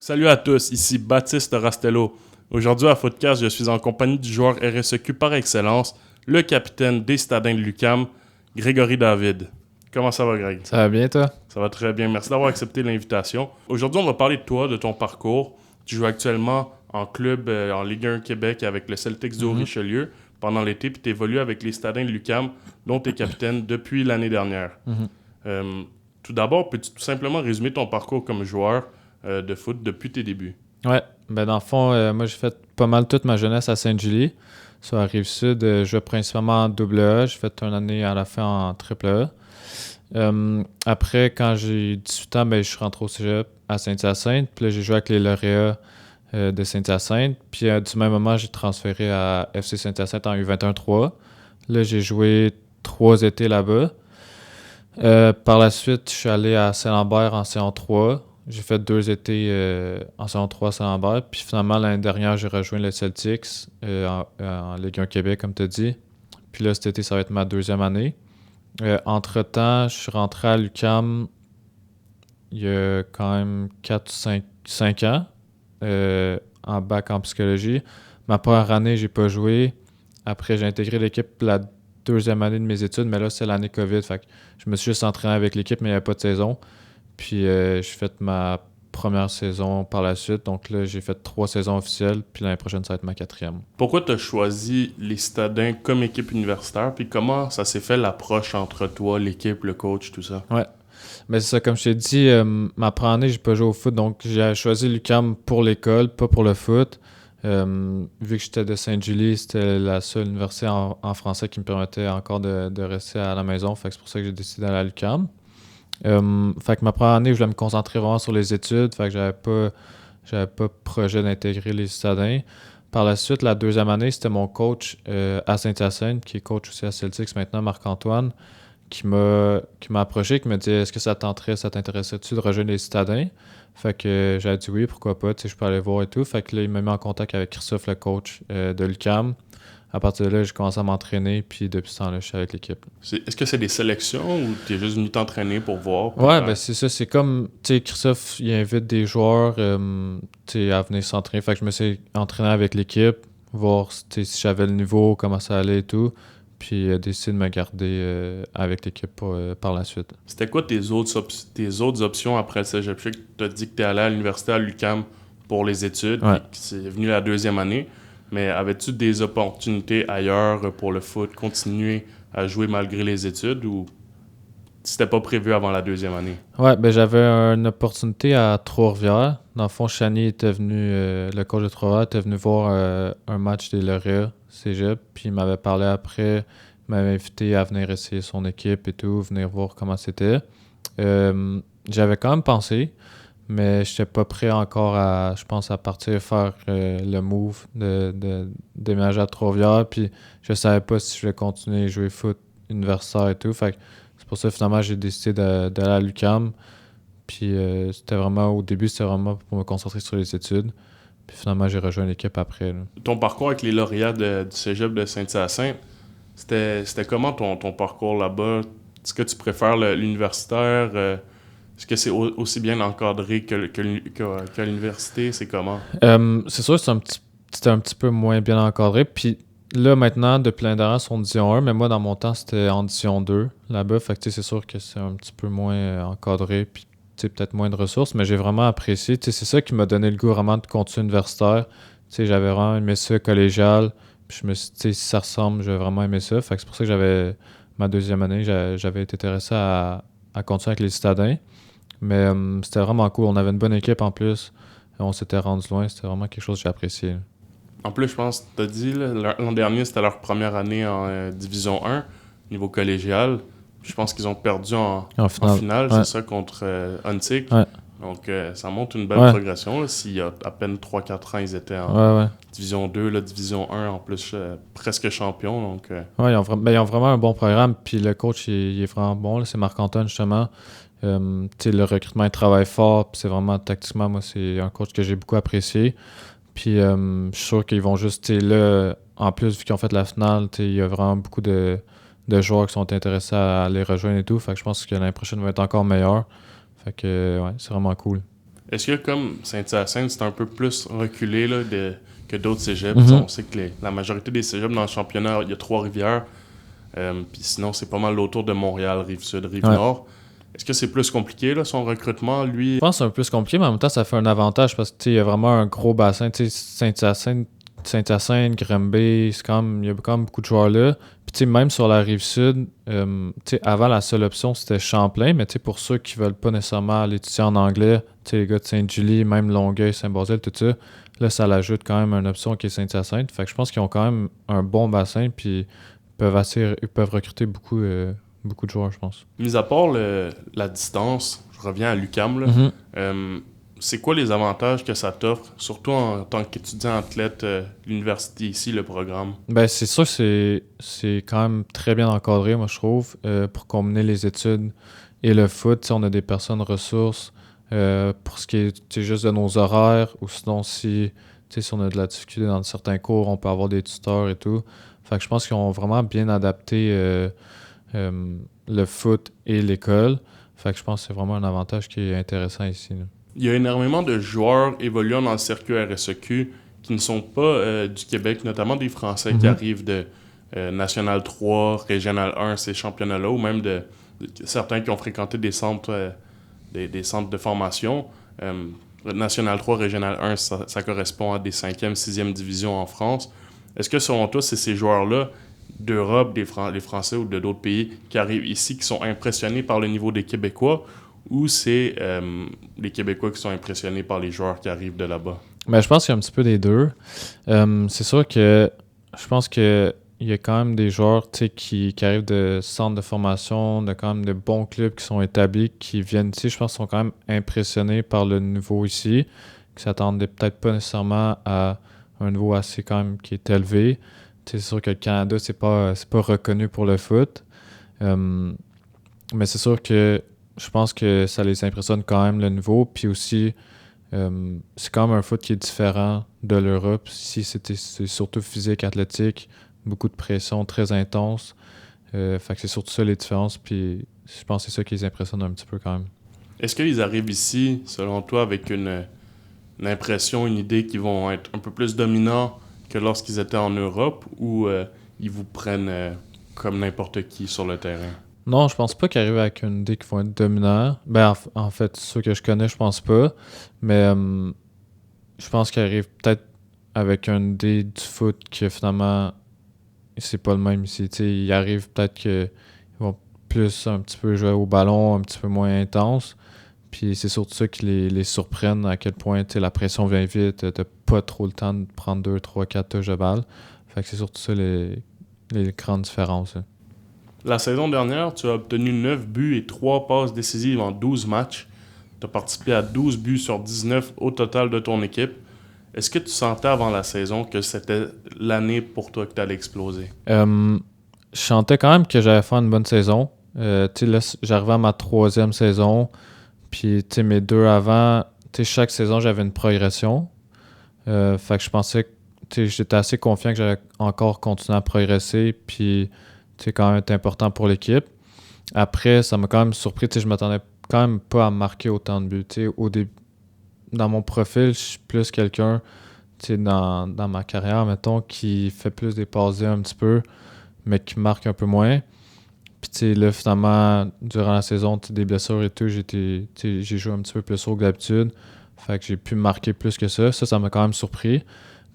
Salut à tous, ici Baptiste Rastello. Aujourd'hui à Footcast, je suis en compagnie du joueur RSEQ par excellence, le capitaine des Stadins de l'UQAM, Grégory David. Comment ça va, Greg? Ça va bien, toi? Ça va très bien. Merci d'avoir accepté l'invitation. Aujourd'hui, on va parler de toi, de ton parcours. Tu joues actuellement en club en Ligue 1 Québec avec le Celtics du Haut-Richelieu pendant l'été, puis tu évolues avec les Stadins de l'UQAM, dont tu es capitaine depuis l'année dernière. Tout d'abord, peux-tu tout simplement résumer ton parcours comme joueur de foot depuis tes débuts? Ouais, ben dans le fond, moi j'ai fait pas mal toute ma jeunesse à Sainte-Julie. Sur la Rive-Sud, je jouais principalement en AA. J'ai fait une année à la fin en AAA. Après, quand j'ai 18 ans, ben, je suis rentré au cégep à Saint-Hyacinthe. Puis là, j'ai joué avec les lauréats de Saint-Hyacinthe. Puis du même moment, j'ai transféré à FC Saint-Hyacinthe en U21-3. Là, j'ai joué 3 étés là-bas. Par la suite, je suis allé à Saint-Lambert en Saison 3. J'ai fait 2 étés en Saison 3 à Saint-Lambert. Puis finalement, l'année dernière, j'ai rejoint le Celtics en Ligue 1 Québec, comme tu as dit. Puis là, cet été, ça va être ma 2e année. Entre-temps, je suis rentré à l'UQAM il y a quand même 4-5 ans en bac en psychologie. Ma première année, j'ai pas joué. Après, j'ai intégré l'équipe la 2e année de mes études, mais là, c'est l'année COVID. Fait que je me suis juste entraîné avec l'équipe, mais il n'y avait pas de saison. Puis j'ai fait ma première saison par la suite. Donc là, j'ai fait 3 saisons officielles. Puis l'année prochaine, ça va être ma 4e. Pourquoi tu as choisi les Stadins comme équipe universitaire? Puis comment ça s'est fait l'approche entre toi, l'équipe, le coach, tout ça? Ouais. Mais c'est ça, comme je t'ai dit, ma première année, j'ai pas joué au foot. Donc j'ai choisi l'UQAM pour l'école, pas pour le foot. Vu que j'étais de Sainte-Julie, c'était la seule université en français qui me permettait encore de rester à la maison. Fait que c'est pour ça que j'ai décidé d'aller à l'UQAM. Fait que ma première année, je voulais me concentrer vraiment sur les études. Fait que j'avais pas projet d'intégrer les Stadins. Par la suite, la 2e année, c'était mon coach à Saint-Hyacinthe, qui est coach aussi à Celtics maintenant, Marc-Antoine, qui m'a approché, qui m'a dit est-ce que ça t'intéresserait-tu de rejoindre les Citadins? Fait que j'ai dit oui, pourquoi pas, tu sais, je peux aller voir et tout. Fait que là, il m'a mis en contact avec Christophe, le coach de l'UQAM. À partir de là, j'ai commencé à m'entraîner, puis depuis ce temps-là, je suis avec l'équipe. Est-ce que c'est des sélections ou t'es juste venu t'entraîner pour voir? Ouais, ben c'est ça, c'est comme, tu sais, Christophe, il invite des joueurs, tu sais, à venir s'entraîner. Fait que je me suis entraîné avec l'équipe, voir, tu sais, si j'avais le niveau, comment ça allait et tout. Puis décider de me garder avec l'équipe par la suite. C'était quoi tes autres options après le cégep? Je sais que tu as dit que tu es allé à l'université à l'UQAM pour les études, Ouais. puis que c'est venu la 2e année. Mais avais-tu des opportunités ailleurs pour le foot, continuer à jouer malgré les études ou c'était pas prévu avant la 2e année? Ouais, ben j'avais une opportunité à Trois-Rivières. Dans le fond, Chani était venu, le coach de Trois-Rivières était venu voir un match des lauréats cégep, puis il m'avait parlé après, il m'avait invité à venir essayer son équipe et tout, venir voir comment c'était. J'avais quand même pensé, mais j'étais pas prêt encore à, je pense, à partir faire le move de déménager à Trois-Rivières, puis je savais pas si je voulais continuer à jouer foot universitaire et tout, fait que c'est pour ça finalement j'ai décidé d'aller à l'UQAM. Puis c'était vraiment, au début, c'était vraiment pour me concentrer sur les études. Puis finalement, j'ai rejoint l'équipe après. Là. Ton parcours avec les lauréats du cégep de Saint-Hyacinthe, c'était comment ton parcours là-bas? Est-ce que tu préfères l'universitaire? Est-ce que c'est aussi bien encadré que l'université? C'est comment? C'est sûr que c'était un petit peu moins bien encadré. Puis là, maintenant, depuis l'année dernière, c'est en Division 1, mais moi, dans mon temps, c'était en Division 2 là-bas. Fait que c'est sûr que c'est un petit peu moins encadré. Puis peut-être moins de ressources, mais j'ai vraiment apprécié. C'est ça qui m'a donné le goût vraiment de continuer universitaire. J'avais vraiment aimé ça collégial. Puis je me suis dit, si ça ressemble, j'ai vraiment aimé ça. Fait que c'est pour ça que j'avais ma 2e année, j'avais été intéressé à continuer avec les Citadins. Mais c'était vraiment cool. On avait une bonne équipe en plus. On s'était rendu loin. C'était vraiment quelque chose que j'ai apprécié. En plus, je pense que tu as dit, là, l'an dernier, c'était leur première année en Division 1, niveau collégial. Je pense qu'ils ont perdu en finale, ouais. C'est ça, contre Huntsic. Ouais. Donc, ça montre une belle progression. S'il y a à peine 3-4 ans, ils étaient en Division 2, là, Division 1, en plus, presque champion. Donc, ouais, ils ont vraiment un bon programme. Puis le coach, il est vraiment bon. Là, c'est Marc-Antoine, justement. Le recrutement, il travaille fort. Puis c'est vraiment, tactiquement, moi, c'est un coach que j'ai beaucoup apprécié. Puis je suis sûr qu'ils vont juste, là, en plus, vu qu'ils ont fait la finale, il y a vraiment beaucoup de joueurs qui sont intéressés à les rejoindre et tout. Fait que je pense que l'année prochaine va être encore meilleure. Fait que, ouais, c'est vraiment cool. Est-ce que comme Saint-Hyacinthe, c'est un peu plus reculé là, que d'autres cégeps? Mhm. On sait que la majorité des cégeps dans le championnat, il y a Trois-Rivières. Puis sinon, c'est pas mal autour de Montréal, Rive-Sud, Ouais. Rive-Nord. Est-ce que c'est plus compliqué, là, son recrutement, lui? Je pense que c'est un peu plus compliqué, mais en même temps, ça fait un avantage parce que il y a vraiment un gros bassin. Saint-Hyacinthe, Granby, il y a quand même beaucoup de joueurs là. Puis même sur la rive sud, avant la seule option c'était Champlain, mais pour ceux qui veulent pas nécessairement aller étudier en anglais, les gars de Sainte-Julie, même Longueuil, Saint-Basile, tout ça, là ça l'ajoute quand même une option qui est Saint-Hyacinthe. Fait que je pense qu'ils ont quand même un bon bassin, puis ils peuvent recruter beaucoup de joueurs, je pense. Mis à part la distance, je reviens à l'UQAM, là. Mm-hmm. C'est quoi les avantages que ça t'offre, surtout en tant qu'étudiant athlète, l'université ici, le programme? Ben, c'est sûr que c'est quand même très bien encadré, moi, je trouve, pour combiner les études et le foot. On a des personnes ressources pour ce qui est juste de nos horaires, ou sinon, si on a de la difficulté dans certains cours, on peut avoir des tuteurs et tout. Fait que je pense qu'ils ont vraiment bien adapté le foot et l'école. Fait que je pense que c'est vraiment un avantage qui est intéressant ici, là. Il y a énormément de joueurs évoluant dans le circuit RSEQ qui ne sont pas du Québec, notamment des Français qui arrivent de National 3, Régional 1, ces championnats-là, ou même de certains qui ont fréquenté des centres, des centres de formation. National 3, Régional 1, ça correspond à des 5e, 6e divisions en France. Est-ce que selon toi, c'est ces joueurs-là d'Europe, les Français ou de d'autres pays qui arrivent ici, qui sont impressionnés par le niveau des Québécois, ou c'est les Québécois qui sont impressionnés par les joueurs qui arrivent de là-bas? Ben, je pense qu'il y a un petit peu des deux. C'est sûr que je pense que il y a quand même des joueurs qui arrivent de centres de formation, de quand même de bons clubs qui sont établis, qui viennent ici, je pense, sont quand même impressionnés par le niveau ici, qui s'attendaient peut-être pas nécessairement à un niveau assez quand même qui est élevé. C'est sûr que le Canada, c'est pas reconnu pour le foot. Mais c'est sûr que je pense que ça les impressionne quand même le niveau. Puis aussi, c'est quand même un foot qui est différent de l'Europe. Ici, c'est surtout physique, athlétique, beaucoup de pression, très intense. Fait que c'est surtout ça les différences. Puis je pense que c'est ça qui les impressionne un petit peu quand même. Est-ce qu'ils arrivent ici, selon toi, avec une impression, une idée qu'ils vont être un peu plus dominants que lorsqu'ils étaient en Europe, ou ils vous prennent comme n'importe qui sur le terrain? Non, je pense pas qu'ils arrivent avec une idée qu'ils vont être dominants. Ben, en fait, ceux que je connais, je pense pas. Mais je pense qu'ils arrivent peut-être avec une idée du foot que finalement, c'est pas le même ici. Ils arrivent peut-être qu'ils vont plus un petit peu jouer au ballon, un petit peu moins intense. Puis c'est surtout ça qui les surprennent, à quel point la pression vient vite, t'as pas trop le temps de prendre 2, 3, 4 touches de balle. Fait que c'est surtout ça les grandes différences. Là. La saison dernière, tu as obtenu 9 buts et 3 passes décisives en 12 matchs. Tu as participé à 12 buts sur 19 au total de ton équipe. Est-ce que tu sentais avant la saison que c'était l'année pour toi que tu allais exploser? Je sentais quand même que j'allais faire une bonne saison. Là, j'arrivais à ma 3e saison. Puis mes 2 avant, chaque saison, j'avais une progression. Fait que je pensais que j'étais assez confiant que j'allais encore continuer à progresser. Puis c'est quand même important pour l'équipe. Après, ça m'a quand même surpris. Je m'attendais quand même pas à marquer autant de buts. Dans mon profil, je suis plus quelqu'un dans ma carrière, mettons, qui fait plus des passes un petit peu, mais qui marque un peu moins. Puis là, finalement, durant la saison, des blessures et tout, j'ai joué un petit peu plus haut que d'habitude. Fait que j'ai pu marquer plus que ça. Ça m'a quand même surpris.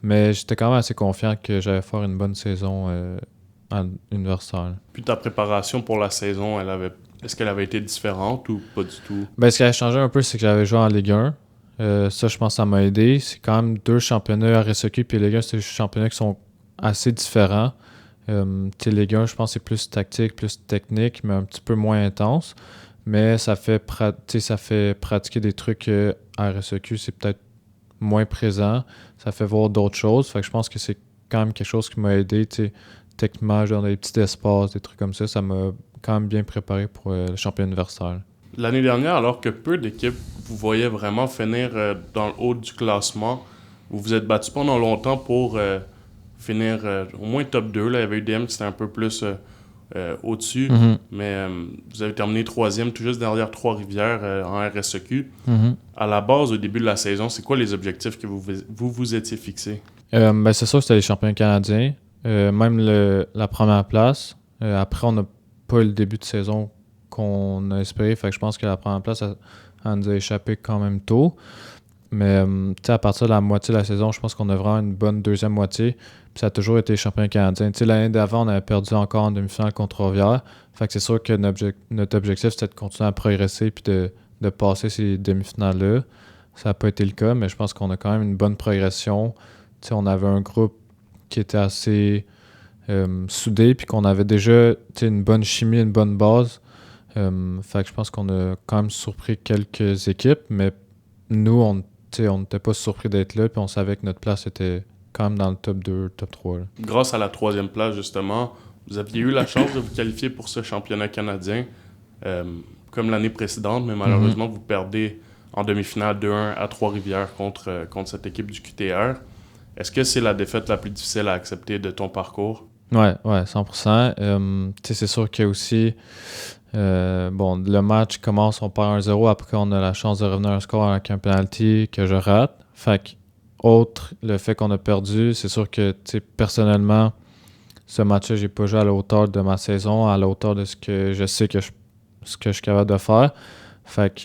Mais j'étais quand même assez confiant que j'allais faire une bonne saison universitaire. Puis ta préparation pour la saison, est-ce qu'elle avait été différente ou pas du tout? Ben, ce qui a changé un peu, c'est que j'avais joué en Ligue 1. Ça, je pense que ça m'a aidé. C'est quand même 2 championnats RSEQ, puis Ligue 1, c'est des championnats qui sont assez différents. Ligue 1, je pense que c'est plus tactique, plus technique, mais un petit peu moins intense. Mais ça fait pratiquer des trucs à RSEQ, c'est peut-être moins présent. Ça fait voir d'autres choses. Fait que je pense que c'est quand même quelque chose qui m'a aidé. Techniquement, genre des petits espaces, des trucs comme ça, ça m'a quand même bien préparé pour le championnat universitaire. L'année dernière, alors que peu d'équipes vous voyaient vraiment finir dans le haut du classement, vous vous êtes battu pendant longtemps pour finir au moins top 2. Là. Il y avait UDM qui c'était un peu plus au-dessus. Mhm. Mais vous avez terminé 3e, tout juste derrière Trois-Rivières en RSEQ. Mhm. À la base, au début de la saison, c'est quoi les objectifs que vous étiez fixés? Ben, c'est sûr que c'était les champions canadiens. Même la première place. Après, on n'a pas eu le début de saison qu'on a espéré. Fait que je pense que la première place, elle nous a échappé quand même tôt. Mais à partir de la moitié de la saison, je pense qu'on a vraiment une bonne deuxième moitié. Puis ça a toujours été champion canadien. L'année d'avant, on avait perdu encore en demi-finale contre Trois-Rivières. Fait que c'est sûr que notre objectif, c'était de continuer à progresser puis de passer ces demi-finales-là. Ça n'a pas été le cas, mais je pense qu'on a quand même une bonne progression. On avait un groupe qui était assez soudé puis qu'on avait déjà une bonne chimie, une bonne base. Fait que je pense qu'on a quand même surpris quelques équipes, mais nous, on n'était pas surpris d'être là, puis on savait que notre place était quand même dans le top 2, top 3. Là. Grâce à la 3e place, justement, vous aviez eu la chance de vous qualifier pour ce championnat canadien, comme l'année précédente, mais malheureusement, vous perdez en demi-finale 2-1 à Trois-Rivières contre cette équipe du QTR. Est-ce que c'est la défaite la plus difficile à accepter de ton parcours? Ouais, 100%. C'est sûr qu'il y a aussi... le match commence, on perd 1-0, après on a la chance de revenir à un score avec un penalty que je rate. Fait que, autre le fait qu'on a perdu, c'est sûr que personnellement, ce match-là, j'ai pas joué à la hauteur de ma saison, à la hauteur de ce que je sais ce que je suis capable de faire. Fait que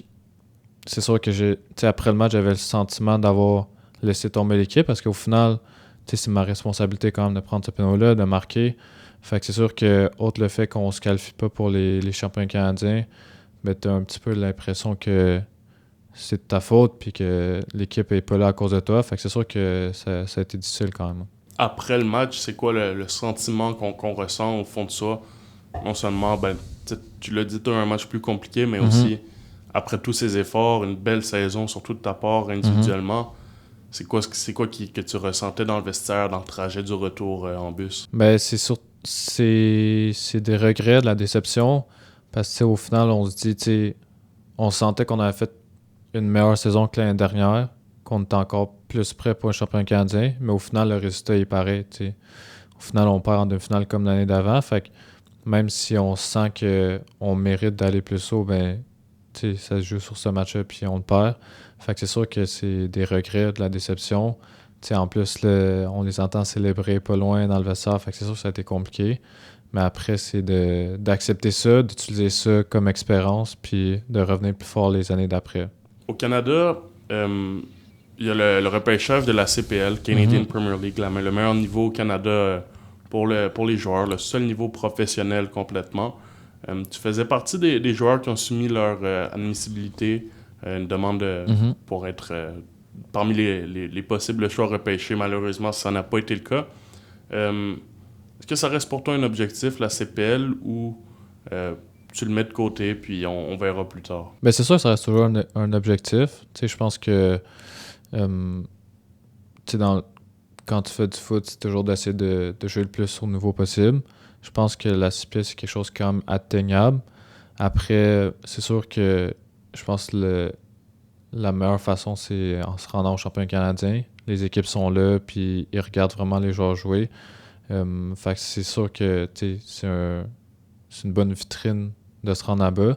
c'est sûr que après le match, j'avais le sentiment d'avoir laissé tomber l'équipe parce qu'au final, c'est ma responsabilité quand même de prendre ce pénal-là, de marquer. Fait que c'est sûr que, autre le fait qu'on se qualifie pas pour les champions canadiens, ben t'as un petit peu l'impression que c'est de ta faute puis que l'équipe est pas là à cause de toi. Fait que c'est sûr que ça a été difficile quand même. Après le match, c'est quoi le sentiment qu'on ressent au fond de soi? Non seulement, tu l'as dit, tu as un match plus compliqué, mais aussi, après tous ces efforts, une belle saison, surtout de ta part individuellement, c'est quoi que tu ressentais dans le vestiaire, dans le trajet du retour en bus? Ben, c'est des regrets, de la déception. Parce que au final, on se dit, on sentait qu'on avait fait une meilleure saison que l'année dernière, qu'on était encore plus prêt pour un champion canadien, mais au final, le résultat est pareil. T'sais. Au final, on perd en demi-finale comme l'année d'avant. Fait que même si on sent qu'on mérite d'aller plus haut, ben, ça se joue sur ce match-là puis on le perd. Fait que c'est sûr que c'est des regrets, de la déception. En plus, on les entend célébrer pas loin dans le vestiaire. Fait que c'est sûr que ça a été compliqué. Mais après, c'est d'accepter ça, d'utiliser ça comme expérience puis de revenir plus fort les années d'après. Au Canada, il y a le repêchage de la CPL, Canadian Premier League, le meilleur niveau au Canada pour les joueurs, le seul niveau professionnel complètement. Tu faisais partie des joueurs qui ont soumis leur admissibilité, une demande pour être parmi les possibles choix repêchés. Malheureusement, ça n'a pas été le cas. Est-ce que ça reste pour toi un objectif, la CPL, ou tu le mets de côté puis on verra plus tard? Ben c'est sûr que ça reste toujours un objectif. Je pense que quand tu fais du foot, c'est toujours d'essayer de jouer le plus au niveau possible. Je pense que la CPL, c'est quelque chose quand même atteignable. Après, c'est sûr que je pense que la meilleure façon, c'est en se rendant au championnat canadien. Les équipes sont là, puis ils regardent vraiment les joueurs jouer. Fait que c'est sûr que c'est une bonne vitrine de se rendre là-bas,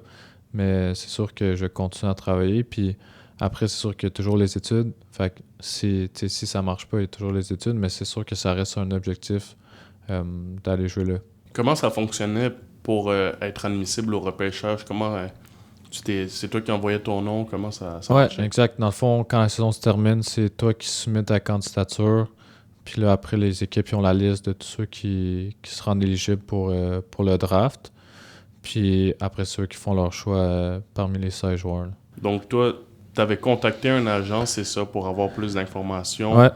mais c'est sûr que je continue à travailler. Puis après, c'est sûr qu'il y a toujours les études. Fait que si ça marche pas, il y a toujours les études, mais c'est sûr que ça reste un objectif d'aller jouer là. Comment ça fonctionnait pour être admissible au repêchage? Comment c'est toi qui envoyais ton nom? Comment ça marchait? Ouais, exact. Dans le fond, quand la saison se termine, c'est toi qui soumets ta candidature. Puis là, après, les équipes ils ont la liste de tous ceux qui se rendent éligibles pour le draft. Puis après, ceux qui font leur choix parmi les 16 joueurs. Là. Donc, toi, tu avais contacté un agent, c'est ça, pour avoir plus d'informations,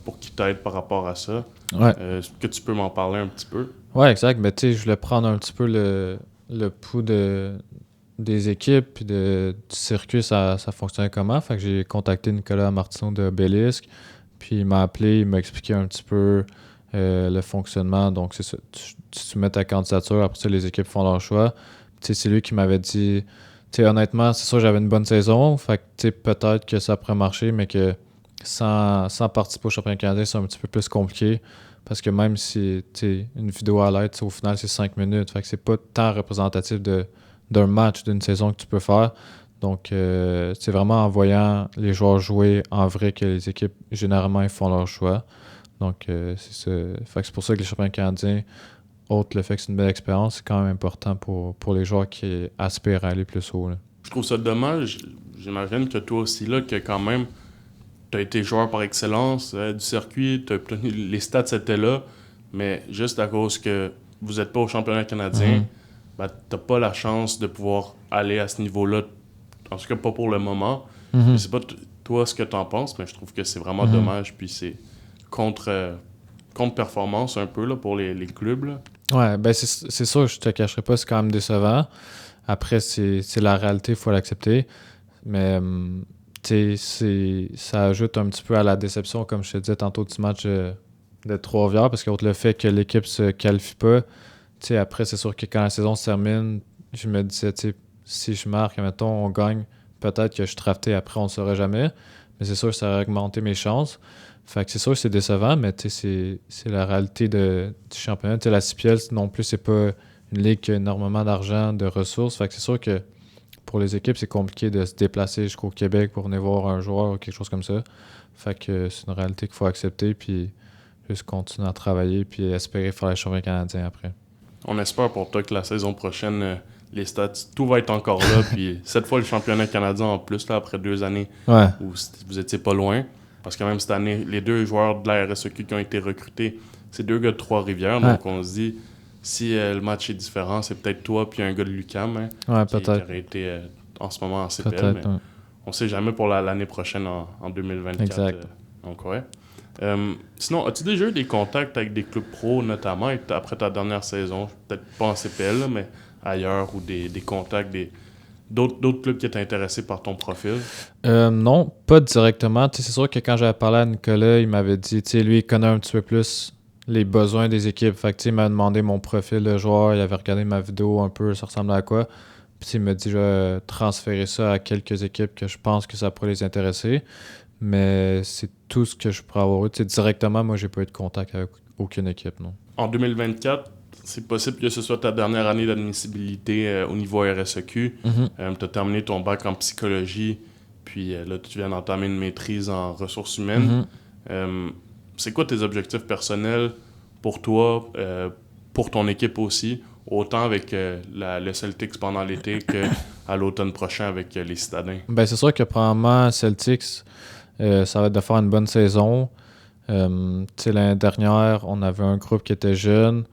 pour qu'il t'aide par rapport à ça. Ouais. Est-ce que tu peux m'en parler un petit peu? Ouais, exact. Mais tu sais, je voulais prendre un petit peu le pouls des équipes puis du circuit, ça fonctionnait comment. Fait que j'ai contacté Nicolas Martineau de Bélisque. Puis il m'a appelé, il m'a expliqué un petit peu le fonctionnement. Donc, c'est ça. Tu soumets ta candidature, après ça, les équipes font leur choix. Puis, c'est lui qui m'avait dit, honnêtement, c'est sûr j'avais une bonne saison. Fait que peut-être que ça pourrait marcher, mais que sans participer au championnat canadien, c'est un petit peu plus compliqué. Parce que même si une vidéo à l'aide, au final, c'est 5 minutes. Fait que c'est pas tant représentatif d'un match, d'une saison que tu peux faire. Donc, c'est vraiment en voyant les joueurs jouer en vrai que les équipes, généralement, ils font leur choix. Donc, c'est ça. Fait que c'est pour ça que les championnats canadiens, autre le fait que c'est une belle expérience, c'est quand même important pour les joueurs qui aspirent à aller plus haut. Là. Je trouve ça dommage. J'imagine que toi aussi, là, que quand même, tu as été joueur par excellence du circuit, les stats étaient là, mais juste à cause que vous n'êtes pas au championnat canadien, ben, tu n'as pas la chance de pouvoir aller à ce niveau-là, en tout cas pas pour le moment. Je sais pas toi ce que tu en penses, mais je trouve que c'est vraiment dommage, puis c'est contre-performance un peu là, pour les clubs. Là. Ouais, ben c'est sûr, je te cacherai pas, c'est quand même décevant. Après, c'est la réalité, il faut l'accepter. Mais ça ajoute un petit peu à la déception, comme je te disais tantôt, du match de Trois-Rivières, parce qu'autre le fait que l'équipe se qualifie pas, après, c'est sûr que quand la saison se termine, je me disais, si je marque, mettons, on gagne, peut-être que je suis drafté après, on ne le saura jamais. Mais c'est sûr que ça a augmenté mes chances. Fait que c'est sûr que c'est décevant, mais c'est la réalité du championnat. La CPL non plus, c'est pas une ligue qui a énormément d'argent, de ressources. Fait que c'est sûr que pour les équipes, c'est compliqué de se déplacer jusqu'au Québec pour venir voir un joueur ou quelque chose comme ça. Fait que c'est une réalité qu'il faut accepter, puis juste continuer à travailler, puis espérer faire les championnats canadiens après. On espère pour toi que la saison prochaine, les stats, tout va être encore là. Puis cette fois, le championnat canadien en plus, là, après 2 années où vous étiez pas loin. Parce que même cette année, les 2 joueurs de la RSEQ qui ont été recrutés, c'est 2 gars de Trois-Rivières. Donc on se dit, si le match est différent, c'est peut-être toi puis un gars de l'UQAM qui aurait été en ce moment en CPL. Mais on ne sait jamais pour l'année prochaine en 2024. Exact. Donc ouais. Sinon, as-tu déjà eu des contacts avec des clubs pro, notamment après ta dernière saison? Peut-être pas en CPL, là, mais ailleurs, ou des contacts, d'autres clubs qui étaient intéressés par ton profil? Non, pas directement. C'est sûr que quand j'avais parlé à Nicolas, il m'avait dit, lui, il connaît un petit peu plus les besoins des équipes. Fait que, il m'a demandé mon profil de joueur, il avait regardé ma vidéo un peu, ça ressemblait à quoi. Puis il m'a dit, je vais transférer ça à quelques équipes que je pense que ça pourrait les intéresser. Mais c'est tout ce que je pourrais avoir eu. Directement, moi, j'ai pas eu de contact avec aucune équipe, non. En 2024, c'est possible que ce soit ta dernière année d'admissibilité au niveau RSEQ. Tu as terminé ton bac en psychologie, puis là, tu viens d'entamer une maîtrise en ressources humaines. C'est quoi tes objectifs personnels pour toi, pour ton équipe aussi, autant avec le Celtics pendant l'été qu'à l'automne prochain avec les Citadins? Ben, c'est sûr que probablement Celtics, ça va être de faire une bonne saison. L'année dernière, on avait un groupe qui était jeune.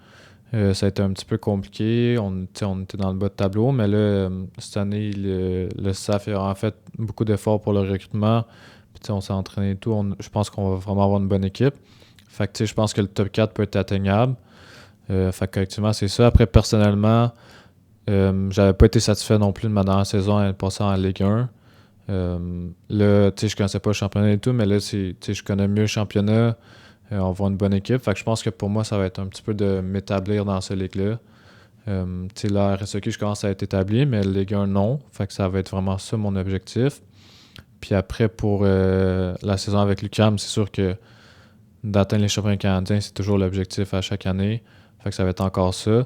Ça a été un petit peu compliqué. On était dans le bas de tableau, mais là, cette année, le staff a en fait beaucoup d'efforts pour le recrutement. Puis, on s'est entraîné et tout. Je pense qu'on va vraiment avoir une bonne équipe. Fait que je pense que le top 4 peut être atteignable. Fait que collectivement, c'est ça. Après, personnellement, j'avais pas été satisfait non plus de ma dernière saison en passant en Ligue 1. Là, je connaissais pas le championnat et tout, mais là, je connais mieux le championnat. On voit une bonne équipe. Fait que je pense que pour moi, ça va être un petit peu de m'établir dans cette ligue-là. La RSEQ, je commence à être établi, mais la Ligue 1, non. Fait que ça va être vraiment ça mon objectif. Puis après, pour la saison avec l'UQAM, c'est sûr que d'atteindre les championnats canadiens, c'est toujours l'objectif à chaque année. Fait que ça va être encore ça.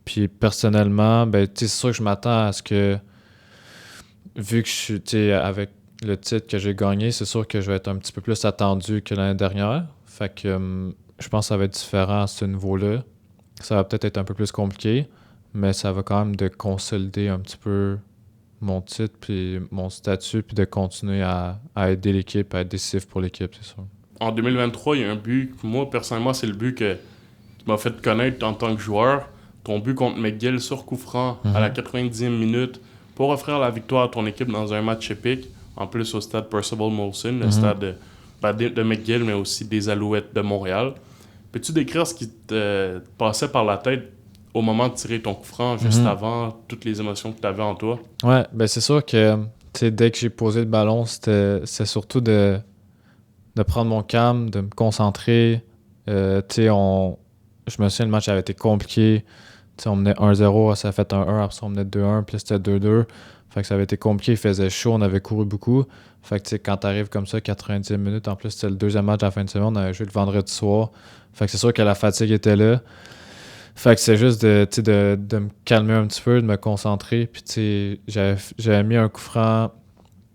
Puis personnellement, c'est sûr que je m'attends à ce que, vu que je suis avec le titre que j'ai gagné, c'est sûr que je vais être un petit peu plus attendu que l'année dernière. Fait que je pense que ça va être différent à ce niveau-là. Ça va peut-être être un peu plus compliqué, mais ça va quand même de consolider un petit peu mon titre puis mon statut, puis de continuer à aider l'équipe, à être décisif pour l'équipe, c'est sûr. En 2023, il y a un but, moi personnellement, c'est le but qui m'a fait connaître en tant que joueur. Ton but contre McGill sur coup franc à la 90e minute pour offrir la victoire à ton équipe dans un match épique. En plus au stade Percival Molson, le stade de McGill, mais aussi des Alouettes de Montréal. Peux-tu décrire ce qui te passait par la tête au moment de tirer ton coup franc, juste avant, toutes les émotions que tu avais en toi? Ouais, c'est sûr que dès que j'ai posé le ballon, c'était surtout de prendre mon calme, de me concentrer. Je me souviens, le match avait été compliqué. On menait 1-0, ça a fait 1-1, après ça on menait 2-1, puis c'était 2-2. Fait que ça avait été compliqué, il faisait chaud, on avait couru beaucoup. Fait que tu sais, quand t'arrives comme ça, 90 minutes, en plus c'était le deuxième match à la fin de semaine, on avait joué le vendredi soir. Fait que c'est sûr que la fatigue était là. Fait que c'est juste de me calmer un petit peu, de me concentrer. Puis tu sais, j'avais mis un coup franc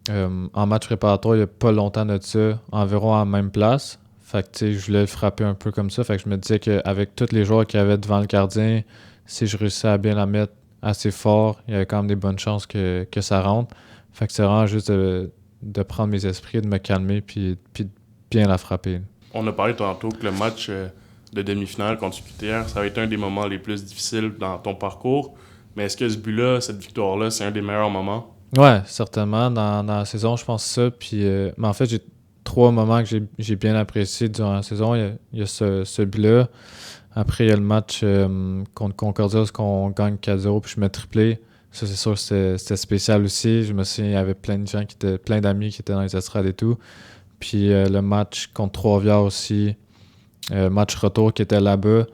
en match préparatoire il n'y a pas longtemps de ça, environ à la même place. Fait que tu sais, je voulais le frapper un peu comme ça. Fait que je me disais qu'avec tous les joueurs qu'il y avait devant le gardien, si je réussissais à bien la mettre assez fort, il y avait quand même des bonnes chances que ça rentre. Fait que c'est vraiment juste de prendre mes esprits, de me calmer, puis de bien la frapper. On a parlé tantôt que le match de demi-finale contre UQTR, ça a été un des moments les plus difficiles dans ton parcours. Mais est-ce que ce but-là, cette victoire-là, c'est un des meilleurs moments? Ouais, certainement. Dans la saison, je pense ça. Puis, mais en fait, j'ai 3 moments que j'ai bien appréciés durant la saison. Il y a ce but-là. Après, il y a le match contre Concordia où on gagne 4-0 puis je mets triplé. Ça, c'est sûr, c'était spécial aussi. Je me souviens, il y avait plein d'amis qui étaient dans les estrades et tout. Puis le match contre Trois-Rivières aussi. Match retour qui était là-bas.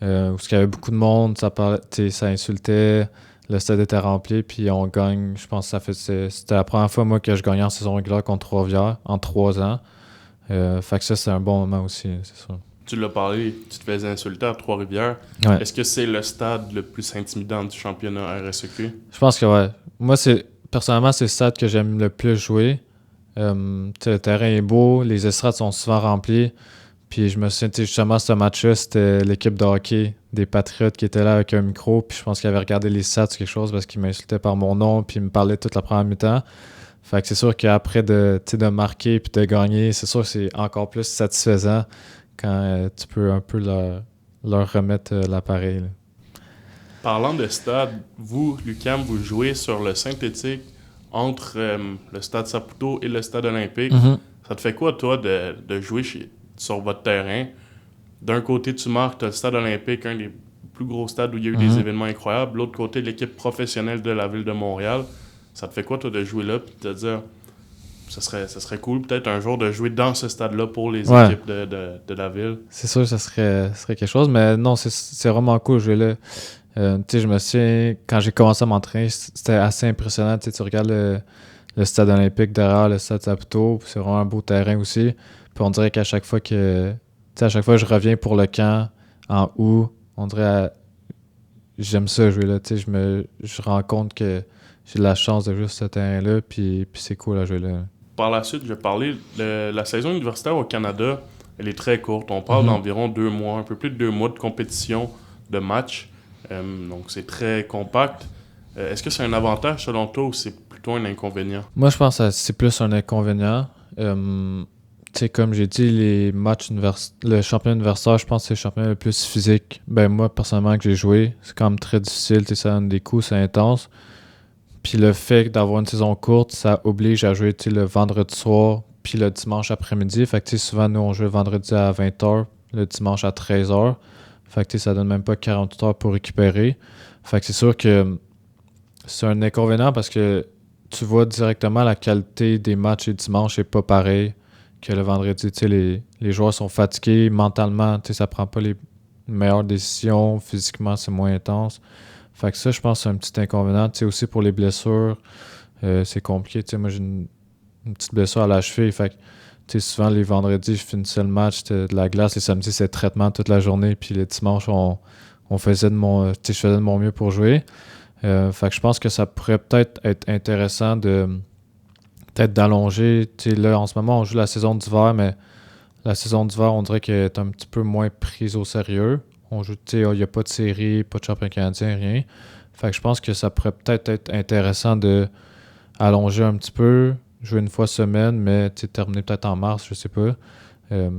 Où il y avait beaucoup de monde, ça insultait. Le stade était rempli, puis on gagne. Je pense que c'était la première fois, moi, que je gagnais en saison régulière contre Trois-Rivières en 3 ans. Fait que ça, c'est un bon moment aussi, c'est sûr. Tu l'as parlé, tu te faisais insulter à Trois-Rivières. Ouais. Est-ce que c'est le stade le plus intimidant du championnat RSEQ? Je pense que ouais. Moi, personnellement, c'est le stade que j'aime le plus jouer. Le terrain est beau, les estrades sont souvent remplies. Puis je me souviens, justement, ce match-là, c'était l'équipe de hockey des Patriotes qui était là avec un micro. Puis je pense qu'il avait regardé les stats ou quelque chose parce qu'il m'insultait par mon nom. Puis il me parlait toute la première mi-temps. Fait que c'est sûr qu'après de marquer puis de gagner, c'est sûr que c'est encore plus satisfaisant quand tu peux un peu leur remettre l'appareil. Là. Parlant de stade, vous, l'UQAM, vous jouez sur le synthétique entre le stade Saputo et le stade olympique. Mm-hmm. Ça te fait quoi, toi, de jouer sur votre terrain? D'un côté, tu marques, tu as le stade olympique, un des plus gros stades où il y a eu des événements incroyables. De l'autre côté, l'équipe professionnelle de la ville de Montréal. Ça te fait quoi, toi, de jouer là et de te dire, ça serait cool peut-être un jour de jouer dans ce stade-là pour les équipes de la ville? C'est sûr que ça serait quelque chose, mais non, c'est vraiment cool de jouer là. Je me souviens, quand j'ai commencé à m'entraîner, c'était assez impressionnant. Tu regardes le stade olympique derrière le stade Saputo, c'est vraiment un beau terrain aussi. Puis on dirait qu'à chaque fois que je reviens pour le camp en août, on dirait j'aime ça jouer là. Je rends compte que j'ai la chance de jouer sur ce terrain-là, puis c'est cool à jouer là. Par la suite, je vais parler de la saison universitaire au Canada. Elle est très courte. On parle d'environ 2 mois, un peu plus de 2 mois de compétition, de match. Donc c'est très compact. Est-ce que c'est un avantage selon toi ou c'est plutôt un inconvénient? Moi, je pense que c'est plus un inconvénient. Comme j'ai dit, les matchs le championnat universitaire, je pense que c'est le championnat le plus physique. Ben moi, personnellement, que j'ai joué, c'est quand même très difficile. Ça donne des coups, c'est intense. Puis le fait d'avoir une saison courte, ça oblige à jouer le vendredi soir puis le dimanche après-midi. Fait que souvent, nous, on joue le vendredi à 20h, le dimanche à 13h. Fait que ça donne même pas 48 heures pour récupérer. Fait que c'est sûr que c'est un inconvénient parce que tu vois directement la qualité des matchs et dimanche n'est pas pareil que le vendredi. Les joueurs sont fatigués mentalement, ça prend pas les meilleures décisions. Physiquement, c'est moins intense. Fait que ça, je pense que c'est un petit inconvénient. Aussi pour les blessures, c'est compliqué. Moi, j'ai une petite blessure à la cheville. Fait que souvent, les vendredis, je finissais le match, c'était de la glace. Les samedis, c'était traitement toute la journée. Puis les dimanches, je faisais de mon mieux pour jouer. Fait que je pense que ça pourrait peut-être être intéressant peut-être d'allonger. Là, en ce moment, on joue la saison d'hiver, mais la saison d'hiver, on dirait qu'elle est un petit peu moins prise au sérieux. On joue, il n'y a pas de série, pas de champion canadien, rien. Fait que je pense que ça pourrait peut-être être intéressant de allonger un petit peu, jouer une fois semaine, mais terminer peut-être en mars, je sais pas.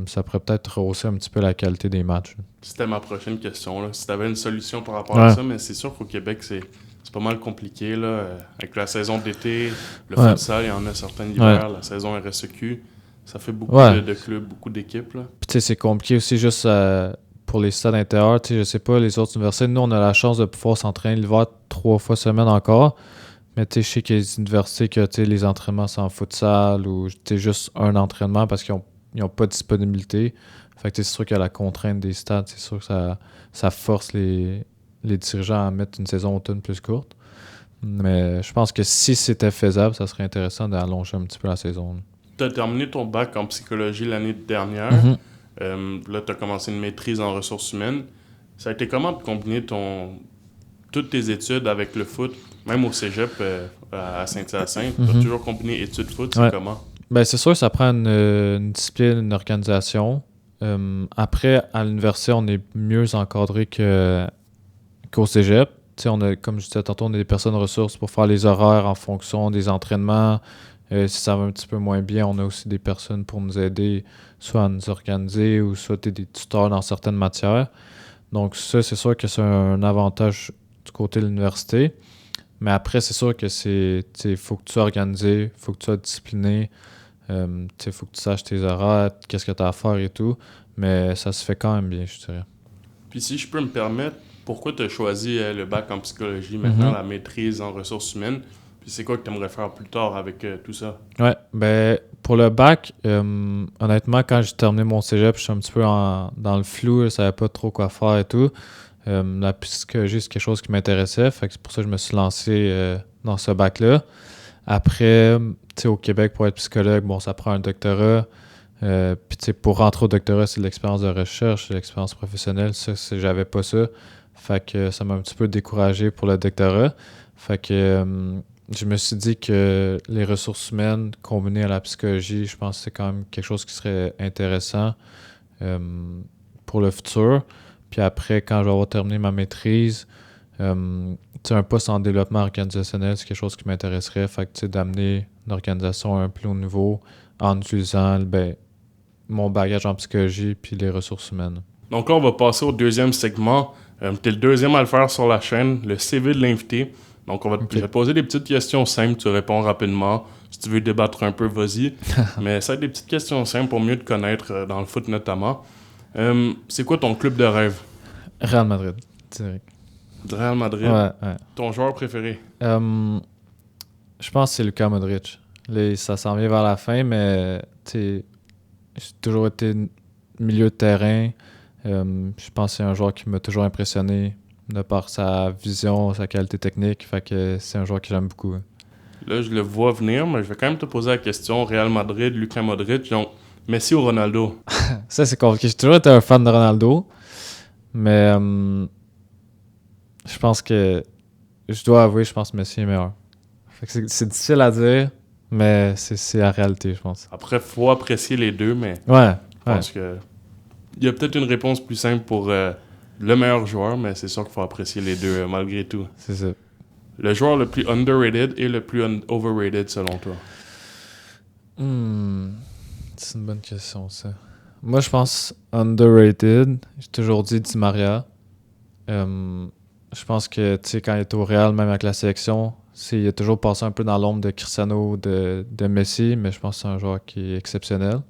Ça pourrait peut-être rehausser un petit peu la qualité des matchs. C'était ma prochaine question. Là. Si tu avais une solution par rapport à ça, mais c'est sûr qu'au Québec, c'est pas mal compliqué. Là. Avec la saison d'été, le futsal, il y en a certains l'hiver, la saison RSEQ, ça fait beaucoup de clubs, beaucoup d'équipes. Puis c'est compliqué aussi juste pour les stades intérieurs. Je sais pas, les autres universités, nous, on a la chance de pouvoir s'entraîner l'hiver 3 fois semaine encore. Mais je sais qu'il y a des universités que les entraînements c'est en futsal ou juste un entraînement parce qu'ils n'ont pas de disponibilité. Fait que c'est sûr qu'il y a la contrainte des stades. C'est sûr que ça force les dirigeants à mettre une saison automne plus courte. Mais je pense que si c'était faisable, ça serait intéressant d'allonger un petit peu la saison. Tu as terminé ton bac en psychologie l'année dernière. Là, tu as commencé une maîtrise en ressources humaines. Ça a été comment de combiner toutes tes études avec le foot, même au cégep à Saint-Hyacinthe? Tu as toujours combiné études foot, c'est comment? Ben, c'est sûr que ça prend une discipline, une organisation. Après, à l'université, on est mieux encadré qu'au cégep. T'sais, comme je disais tantôt, on a des personnes ressources pour faire les horaires en fonction des entraînements. Si ça va un petit peu moins bien, on a aussi des personnes pour nous aider, soit à nous organiser ou soit des tuteurs dans certaines matières. Donc ça, c'est sûr que c'est un avantage du côté de l'université. Mais après, c'est sûr que faut que tu sois organisé, faut que tu sois discipliné, faut que tu saches tes horaires, qu'est-ce que tu as à faire et tout. Mais ça se fait quand même bien, je dirais. Puis si je peux me permettre, pourquoi tu as choisi le bac en psychologie, maintenant la maîtrise en ressources humaines? Puis c'est quoi que tu aimerais faire plus tard avec tout ça? Ouais, ben pour le bac, honnêtement, quand j'ai terminé mon cégep, je suis un petit peu dans le flou, je savais pas trop quoi faire et tout. La psychologie, c'est quelque chose qui m'intéressait, fait que c'est pour ça que je me suis lancé dans ce bac-là. Après, tu sais, au Québec, pour être psychologue, bon, ça prend un doctorat. Puis tu sais, pour rentrer au doctorat, c'est de l'expérience de recherche, c'est de l'expérience professionnelle. Ça, j'avais pas ça. Fait que ça m'a un petit peu découragé pour le doctorat. Fait que je me suis dit que les ressources humaines combinées à la psychologie, je pense que c'est quand même quelque chose qui serait intéressant pour le futur. Puis après, quand je vais avoir terminé ma maîtrise, un poste en développement organisationnel, c'est quelque chose qui m'intéresserait. Fait que d'amener une organisation à un plus haut niveau en utilisant mon bagage en psychologie puis les ressources humaines. Donc là, on va passer au deuxième segment. Tu es le deuxième à le faire sur la chaîne, le CV de l'invité. Donc, je vais te poser des petites questions simples, tu réponds rapidement. Si tu veux débattre un peu, vas-y. Mais ça va être des petites questions simples pour mieux te connaître dans le foot notamment. C'est quoi ton club de rêve? Real Madrid, direct. Real Madrid? Ouais. Ton joueur préféré? Je pense que c'est Luka Modric. Là, ça s'en vient vers la fin, mais j'ai toujours été milieu de terrain. Je pense que c'est un joueur qui m'a toujours impressionné de par sa vision, sa qualité technique. Fait que c'est un joueur que j'aime beaucoup. Là, je le vois venir, mais je vais quand même te poser la question. Real Madrid, Luka Modric, donc Messi ou Ronaldo? Ça, c'est compliqué. J'ai toujours été un fan de Ronaldo, mais je pense que je dois avouer, je pense que Messi est meilleur. Fait que c'est difficile à dire, mais c'est la réalité, je pense. Après, il faut apprécier les deux, mais je pense que il y a peut-être une réponse plus simple pour le meilleur joueur, mais c'est sûr qu'il faut apprécier les deux malgré tout. C'est ça. Le joueur le plus underrated et le plus overrated selon toi? C'est une bonne question, ça. Moi, je pense underrated. J'ai toujours dit Di Maria. Je pense que, tu sais, quand il est au Real, même avec la sélection, il a toujours passé un peu dans l'ombre de Cristiano, de Messi, mais je pense que c'est un joueur qui est exceptionnel.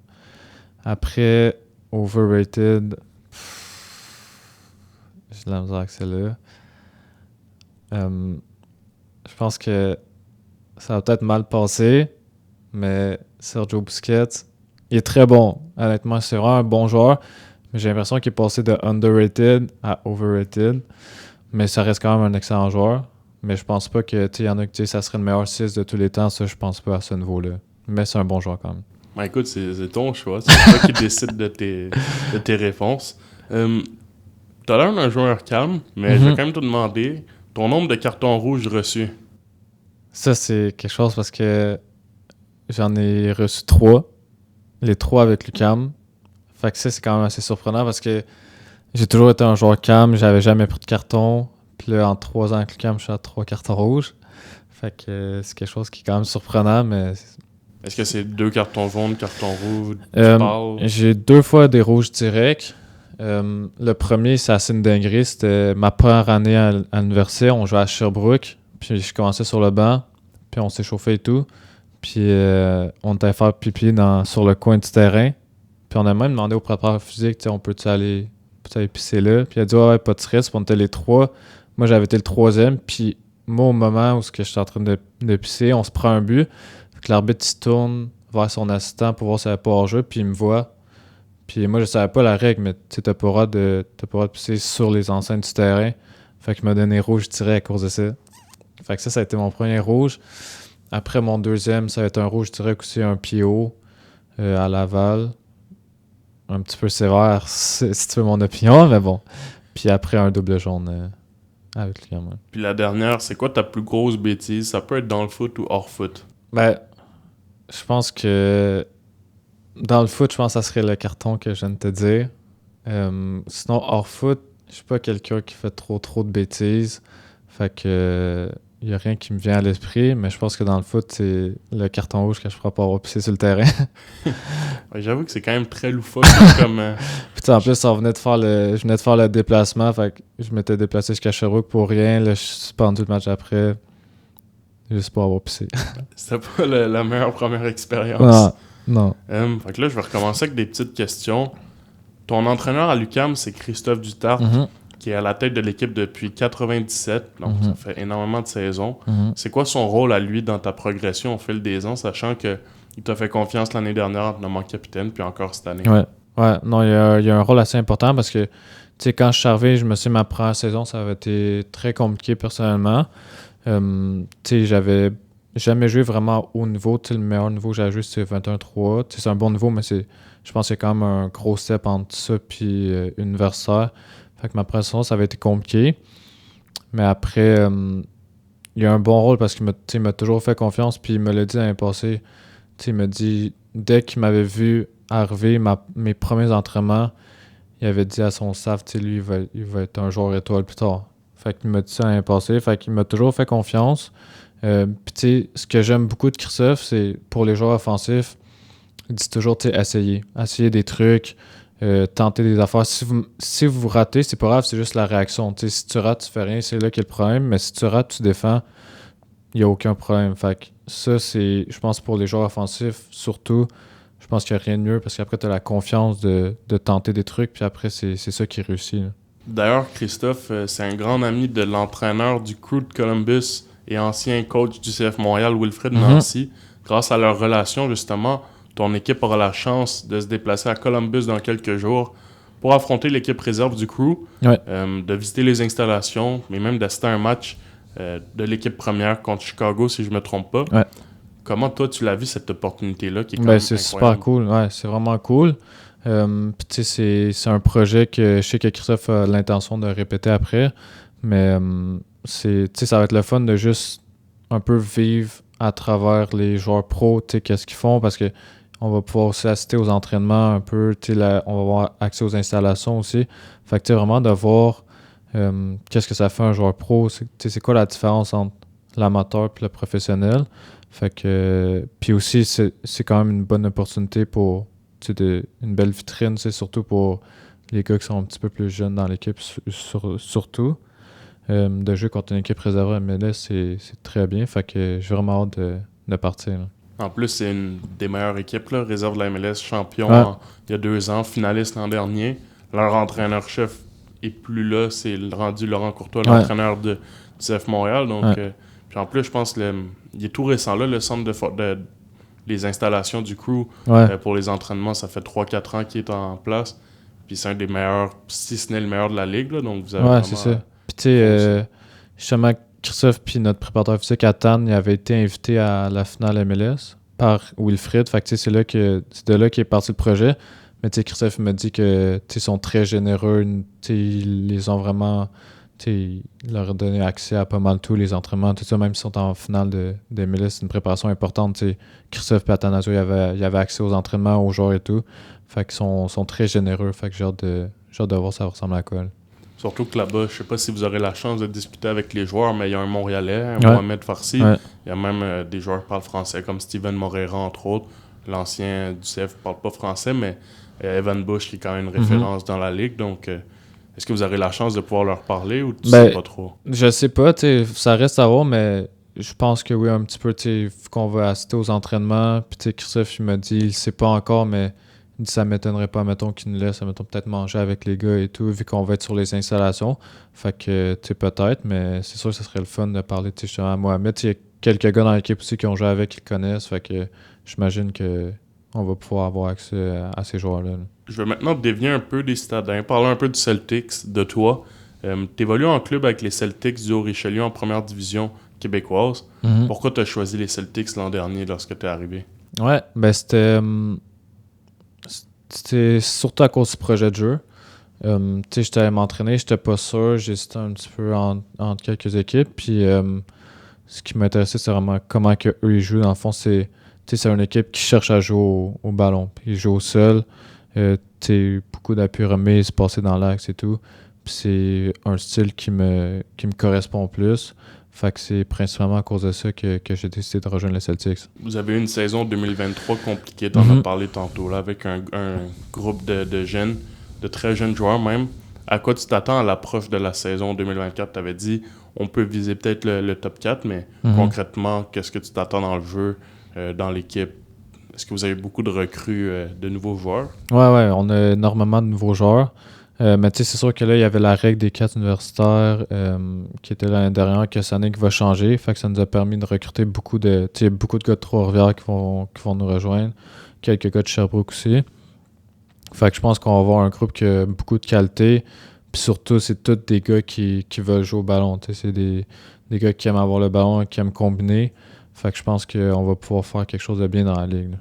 Après, overrated, j'ai de la misère avec celle-là. Je pense que ça va peut-être mal passer, mais Sergio Busquets, il est très bon. Honnêtement, c'est vraiment un bon joueur, mais j'ai l'impression qu'il est passé de underrated à overrated. Mais ça reste quand même un excellent joueur. Mais je pense pas que, tu sais, y en a que ça serait le meilleur 6 de tous les temps. Ça, je pense pas à ce niveau-là. Mais c'est un bon joueur quand même. Ben écoute, c'est ton choix. C'est toi qui décide de tes réponses. T'as l'air d'un joueur calme, mais je vais quand même te demander ton nombre de cartons rouges reçus. Ça, c'est quelque chose parce que j'en ai reçu 3. Les 3 avec Lucam. Fait que ça, c'est quand même assez surprenant parce que j'ai toujours été un joueur calme. J'avais jamais pris de carton. Puis là, en 3 ans avec Lucam, je suis à 3 cartons rouges. Fait que c'est quelque chose qui est quand même surprenant, mais... Est-ce que c'est 2 cartons jaunes, cartons rouges? J'ai 2 fois des rouges directs. Le premier, c'est assez une dinguerie. C'était ma première année à l'université. On jouait à Sherbrooke. Puis je commençais sur le banc. Puis on s'est chauffé et tout. Puis on était à faire pipi sur le coin du terrain. Puis on a même demandé au préparateur physique, on peut-tu aller pisser là? Puis il a dit, ouais, pas de stress. Puis on était les 3. Moi, j'avais été le 3e. Puis moi, au moment où j'étais en train de pisser, on se prend un but. Fait que l'arbitre se tourne vers son assistant pour voir s'il n'y avait pas hors-jeu. Puis il me voit. Puis moi, je savais pas la règle, mais tu n'as pas le droit de pisser sur les enceintes du terrain. Fait qu'il m'a donné rouge direct à cause de ça. Fait que ça a été mon premier rouge. Après, mon deuxième, ça va être un rouge, je dirais que c'est un pied haut à Laval. Un petit peu sévère, si tu veux mon opinion, mais bon. Puis après, un double jaune avec lui. Ouais. Puis la dernière, c'est quoi ta plus grosse bêtise? Ça peut être dans le foot ou hors foot. Ben, je pense que dans le foot, je pense que ça serait le carton que je viens de te dire. Sinon, hors foot, je suis pas quelqu'un qui fait trop de bêtises. Fait que il y a rien qui me vient à l'esprit, mais je pense que dans le foot, c'est le carton rouge que je ferai pas avoir pissé sur le terrain. Ouais, j'avoue que c'est quand même très loufoque comme... Puis en plus, je venais de faire le déplacement, fait que je m'étais déplacé jusqu'à Sherbrooke pour rien. Là, je suis suspendu le match après, juste pour avoir pissé. C'était pas la meilleure première expérience. Non. Fait que là, je vais recommencer avec des petites questions. Ton entraîneur à l'UQAM, c'est Christophe Dutarte, qui est à la tête de l'équipe depuis 97, donc ça fait énormément de saisons. C'est quoi son rôle à lui dans ta progression au fil des ans, sachant qu'il t'a fait confiance l'année dernière en te nommant capitaine, puis encore cette année? Ouais, non, il y a un rôle assez important parce que, tu sais, quand je suis arrivé, je me suis dit, ma première saison, ça avait été très compliqué personnellement. Tu sais, j'avais jamais joué vraiment haut niveau. Tu sais, le meilleur niveau que j'ai joué, c'est 21-3. Tu sais, c'est un bon niveau, mais je pense qu'il y a quand même un gros step entre ça et universitaire. Fait que ma première saison, ça avait été compliqué. Mais après, il y a un bon rôle parce qu'il m'a toujours fait confiance, puis il me l'a dit l'année passée. Tu sais, il m'a dit, dès qu'il m'avait vu arriver mes premiers entraînements, il avait dit à son staff, tu sais, lui, il va être un joueur étoile plus tard. Fait qu'il m'a dit ça l'année passée. Fait qu'il m'a toujours fait confiance. Puis tu sais, ce que j'aime beaucoup de Christophe, c'est pour les joueurs offensifs, il dit toujours, tu sais, essayer des trucs, tenter des affaires. Si vous ratez, c'est pas grave, c'est juste la réaction. Tu sais, si tu rates, tu fais rien, c'est là qu'il y a le problème. Mais si tu rates, tu défends, il n'y a aucun problème. Fait que ça, c'est, je pense, pour les joueurs offensifs, surtout, je pense qu'il n'y a rien de mieux parce qu'après, tu as la confiance de tenter des trucs, puis après, c'est ça qui réussit. Là. D'ailleurs, Christophe, c'est un grand ami de l'entraîneur du Crew de Columbus et ancien coach du CF Montréal, Wilfred Nancy. Grâce à leur relation, justement, ton équipe aura la chance de se déplacer à Columbus dans quelques jours pour affronter l'équipe réserve du Crew, de visiter les installations, mais même d'assister à un match de l'équipe première contre Chicago, si je me trompe pas. Ouais. Comment toi, tu l'as vu, cette opportunité-là qui est quand même c'est incroyable? super cool. Ouais, c'est vraiment cool. Puis tu sais, c'est un projet que je sais que Christophe a l'intention de répéter après, mais tu sais, ça va être le fun de juste un peu vivre à travers les joueurs pros, tu sais, qu'est-ce qu'ils font, parce que on va pouvoir aussi assister aux entraînements un peu, tu sais, on va avoir accès aux installations aussi. Fait que tu sais, vraiment de voir qu'est-ce que ça fait un joueur pro, c'est quoi la différence entre l'amateur et le professionnel. Fait que puis aussi c'est quand même une bonne opportunité pour une belle vitrine, surtout pour les gars qui sont un petit peu plus jeunes dans l'équipe surtout. De jouer contre une équipe réservée à MLS, c'est très bien. Fait que j'ai vraiment hâte de partir. Là. En plus, c'est une des meilleures équipes, là, réserve de la MLS, champion il y a 2 ans, finaliste l'an dernier. Leur entraîneur-chef est plus là, c'est rendu Laurent Courtois, l'entraîneur du CF Montréal. Donc, puis en plus, je pense qu'il est tout récent là, le centre les installations du Crew pour les entraînements, ça fait 3-4 ans qu'il est en place. Puis c'est un des meilleurs, si ce n'est le meilleur de la ligue. Là, donc vous avez vraiment... c'est ça. Puis tu sais, justement, Christophe puis notre préparateur physique à Tannes, il avait été invité à la finale MLS par Wilfred. Fait que c'est de là qu'est parti le projet. Mais tu sais, Christophe m'a dit que ils sont très généreux. Ils les ont vraiment... Il leur a donné accès à pas mal tous les entraînements, tout ça, même s'ils sont en finale de MLS, c'est une préparation importante. T'sais. Christophe et Athanasio, il y avait accès aux entraînements, aux joueurs et tout. Fait qu'ils sont très généreux. Fait que j'ai hâte de voir ça ressemble à quoi. Là. Surtout que là-bas, je sais pas si vous aurez la chance de discuter avec les joueurs, mais il y a un Montréalais, un Mohamed Farsi. Il y a même des joueurs qui parlent français, comme Steven Moreira, entre autres. L'ancien du CF ne parle pas français, mais Evan Bush, qui est quand même une référence dans la ligue. Donc, est-ce que vous aurez la chance de pouvoir leur parler ou tu sais pas trop? Je sais pas, ça reste à voir, mais je pense que oui, un petit peu, qu'on va assister aux entraînements. Puis Christophe, il m'a dit, il sait pas encore, mais il dit, ça m'étonnerait pas, mettons, qu'il nous laisse, mettons, peut-être manger avec les gars et tout, vu qu'on va être sur les installations. Fait que, peut-être, mais c'est sûr que ce serait le fun de parler, justement, à Mohamed. Il y a quelques gars dans l'équipe aussi qui ont joué avec, qui le connaissent. Fait que j'imagine que on va pouvoir avoir accès à ces joueurs-là. Là. Je vais maintenant dévier un peu des Citadins, parler un peu du Celtics, de toi. Tu évolues en club avec les Celtics du Haut-Richelieu en première division québécoise. Pourquoi tu as choisi les Celtics l'an dernier lorsque tu es arrivé? Ouais, ben c'était surtout à cause du projet de jeu. Tu sais, j'étais allé m'entraîner, j'étais pas sûr, j'hésitais un petit peu entre quelques équipes. Puis ce qui m'intéressait, c'est vraiment comment que eux ils jouent. Dans le fond, c'est une équipe qui cherche à jouer au ballon. Puis ils jouent au sol. Beaucoup d'appui remise, passer dans l'axe et tout. Puis c'est un style qui me correspond plus. Fait que c'est principalement à cause de ça que j'ai décidé de rejoindre les Celtics. Vous avez eu une saison 2023 compliquée, t'en as parlé tantôt, là, avec un groupe de jeunes, de très jeunes joueurs même. À quoi tu t'attends à l'approche de la saison 2024? Tu avais dit on peut viser peut-être le top 4, mais concrètement, qu'est-ce que tu t'attends dans le jeu, dans l'équipe? Est-ce que vous avez beaucoup de recrues, de nouveaux joueurs? Ouais, on a énormément de nouveaux joueurs. Mais tu sais, c'est sûr que là, il y avait la règle des 4 universitaires qui était l'année dernière, que cette année qui va changer. Fait que ça nous a permis de recruter beaucoup de gars de Trois-Rivières qui vont nous rejoindre. Quelques gars de Sherbrooke aussi. Fait que je pense qu'on va avoir un groupe qui a beaucoup de qualité. Puis surtout, c'est tous des gars qui veulent jouer au ballon. Tu sais, c'est des gars qui aiment avoir le ballon, qui aiment combiner. Fait que je pense qu'on va pouvoir faire quelque chose de bien dans la ligue, là.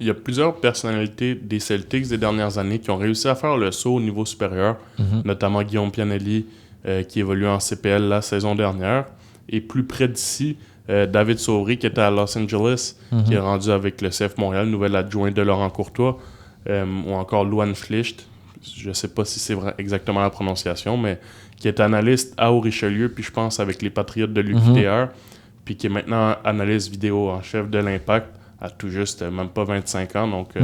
Il y a plusieurs personnalités des Celtics des dernières années qui ont réussi à faire le saut au niveau supérieur, notamment Guillaume Pianelli, qui évolue en CPL la saison dernière. Et plus près d'ici, David Saury, qui était à Los Angeles, qui est rendu avec le CF Montréal, nouvel adjoint de Laurent Courtois, ou encore Luan Flicht, je ne sais pas si c'est exactement la prononciation, mais qui est analyste à Haut-Richelieu, puis je pense avec les Patriotes de l'UQTR, puis qui est maintenant analyste vidéo en chef de l'Impact, à tout juste même pas 25 ans, donc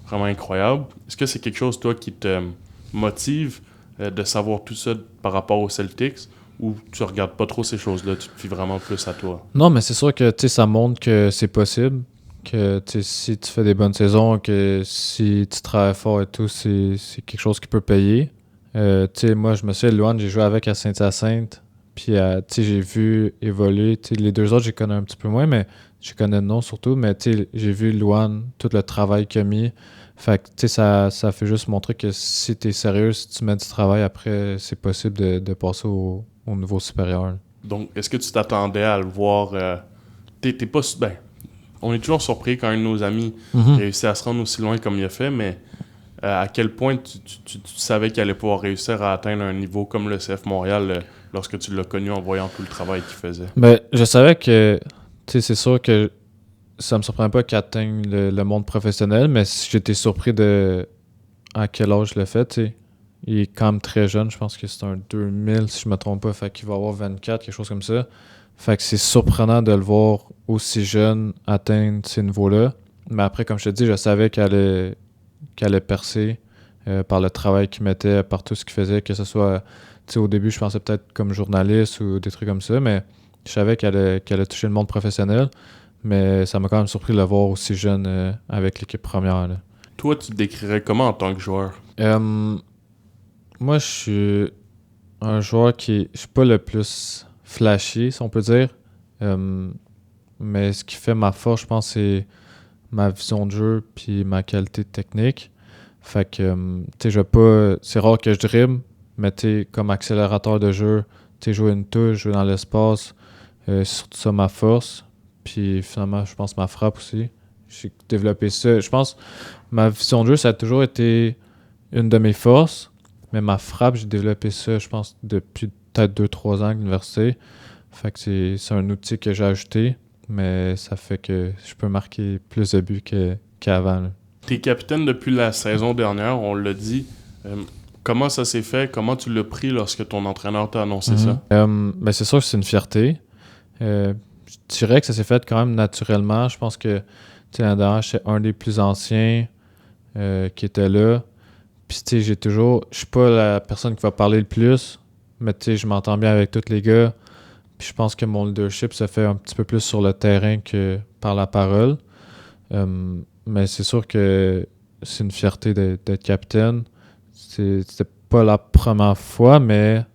vraiment incroyable. Est-ce que c'est quelque chose, toi, qui te motive de savoir tout ça par rapport aux Celtics, ou tu regardes pas trop ces choses-là, tu te fies vraiment plus à toi? Non, mais c'est sûr que ça montre que c'est possible, que si tu fais des bonnes saisons, que si tu travailles fort et tout, c'est quelque chose qui peut payer. Moi, je me souviens, Luan, j'ai joué avec à Saint-Hyacinthe, puis j'ai vu évoluer. Les deux autres, je les connais un petit peu moins, mais je connais le nom surtout, mais j'ai vu Luan, tout le travail qu'il a mis. Fait que ça fait juste montrer que si tu es sérieux, si tu mets du travail, après, c'est possible de passer au niveau supérieur. Donc, est-ce que tu t'attendais à le voir? T'es pas... Ben, on est toujours surpris quand un de nos amis réussit à se rendre aussi loin comme il a fait, mais à quel point tu savais qu'il allait pouvoir réussir à atteindre un niveau comme le CF Montréal lorsque tu l'as connu en voyant tout le travail qu'il faisait? Ben, je savais que, c'est sûr que ça me surprend pas qu'il atteigne le monde professionnel, mais j'étais surpris de à quel âge je l'ai fait, tu sais. Il est quand même très jeune, je pense que c'est un 2000 si je me trompe pas, fait qu'il va avoir 24, quelque chose comme ça. Fait que c'est surprenant de le voir aussi jeune atteindre ces niveaux-là. Mais après, comme je te dis, je savais qu'elle allait percer par le travail qu'il mettait, par tout ce qu'il faisait, que ce soit, tu sais, au début, je pensais peut-être comme journaliste ou des trucs comme ça, mais je savais qu'elle allait toucher le monde professionnel. Mais ça m'a quand même surpris de le voir aussi jeune avec l'équipe première, là. Toi, tu te décrirais comment en tant que joueur? Moi, je suis un joueur je suis pas le plus flashy, si on peut dire. Mais ce qui fait ma force, je pense, c'est ma vision de jeu puis ma qualité technique. Fait que, tu sais, c'est rare que je dribble, mais tu sais, comme accélérateur de jeu, tu sais, jouer une touche, jouer dans l'espace, c'est surtout ça ma force. Puis finalement, je pense ma frappe aussi. J'ai développé ça. Je pense ma vision de jeu, ça a toujours été une de mes forces. Mais ma frappe, j'ai développé ça, je pense, depuis peut-être 2-3 ans à l'université. Fait que c'est un outil que j'ai ajouté, mais ça fait que je peux marquer plus de buts qu'avant, là. T'es capitaine depuis la saison dernière, on l'a dit. Comment ça s'est fait? Comment tu l'as pris lorsque ton entraîneur t'a annoncé ça? Ben c'est sûr que c'est une fierté. Je dirais que ça s'est fait quand même naturellement. Je pense que l'année dernière, j'étais un des plus anciens qui était là. Puis tu sais, je suis pas la personne qui va parler le plus, mais tu sais, je m'entends bien avec tous les gars. Puis je pense que mon leadership se fait un petit peu plus sur le terrain que par la parole. Mais c'est sûr que c'est une fierté d'être capitaine. C'était pas la première fois, mais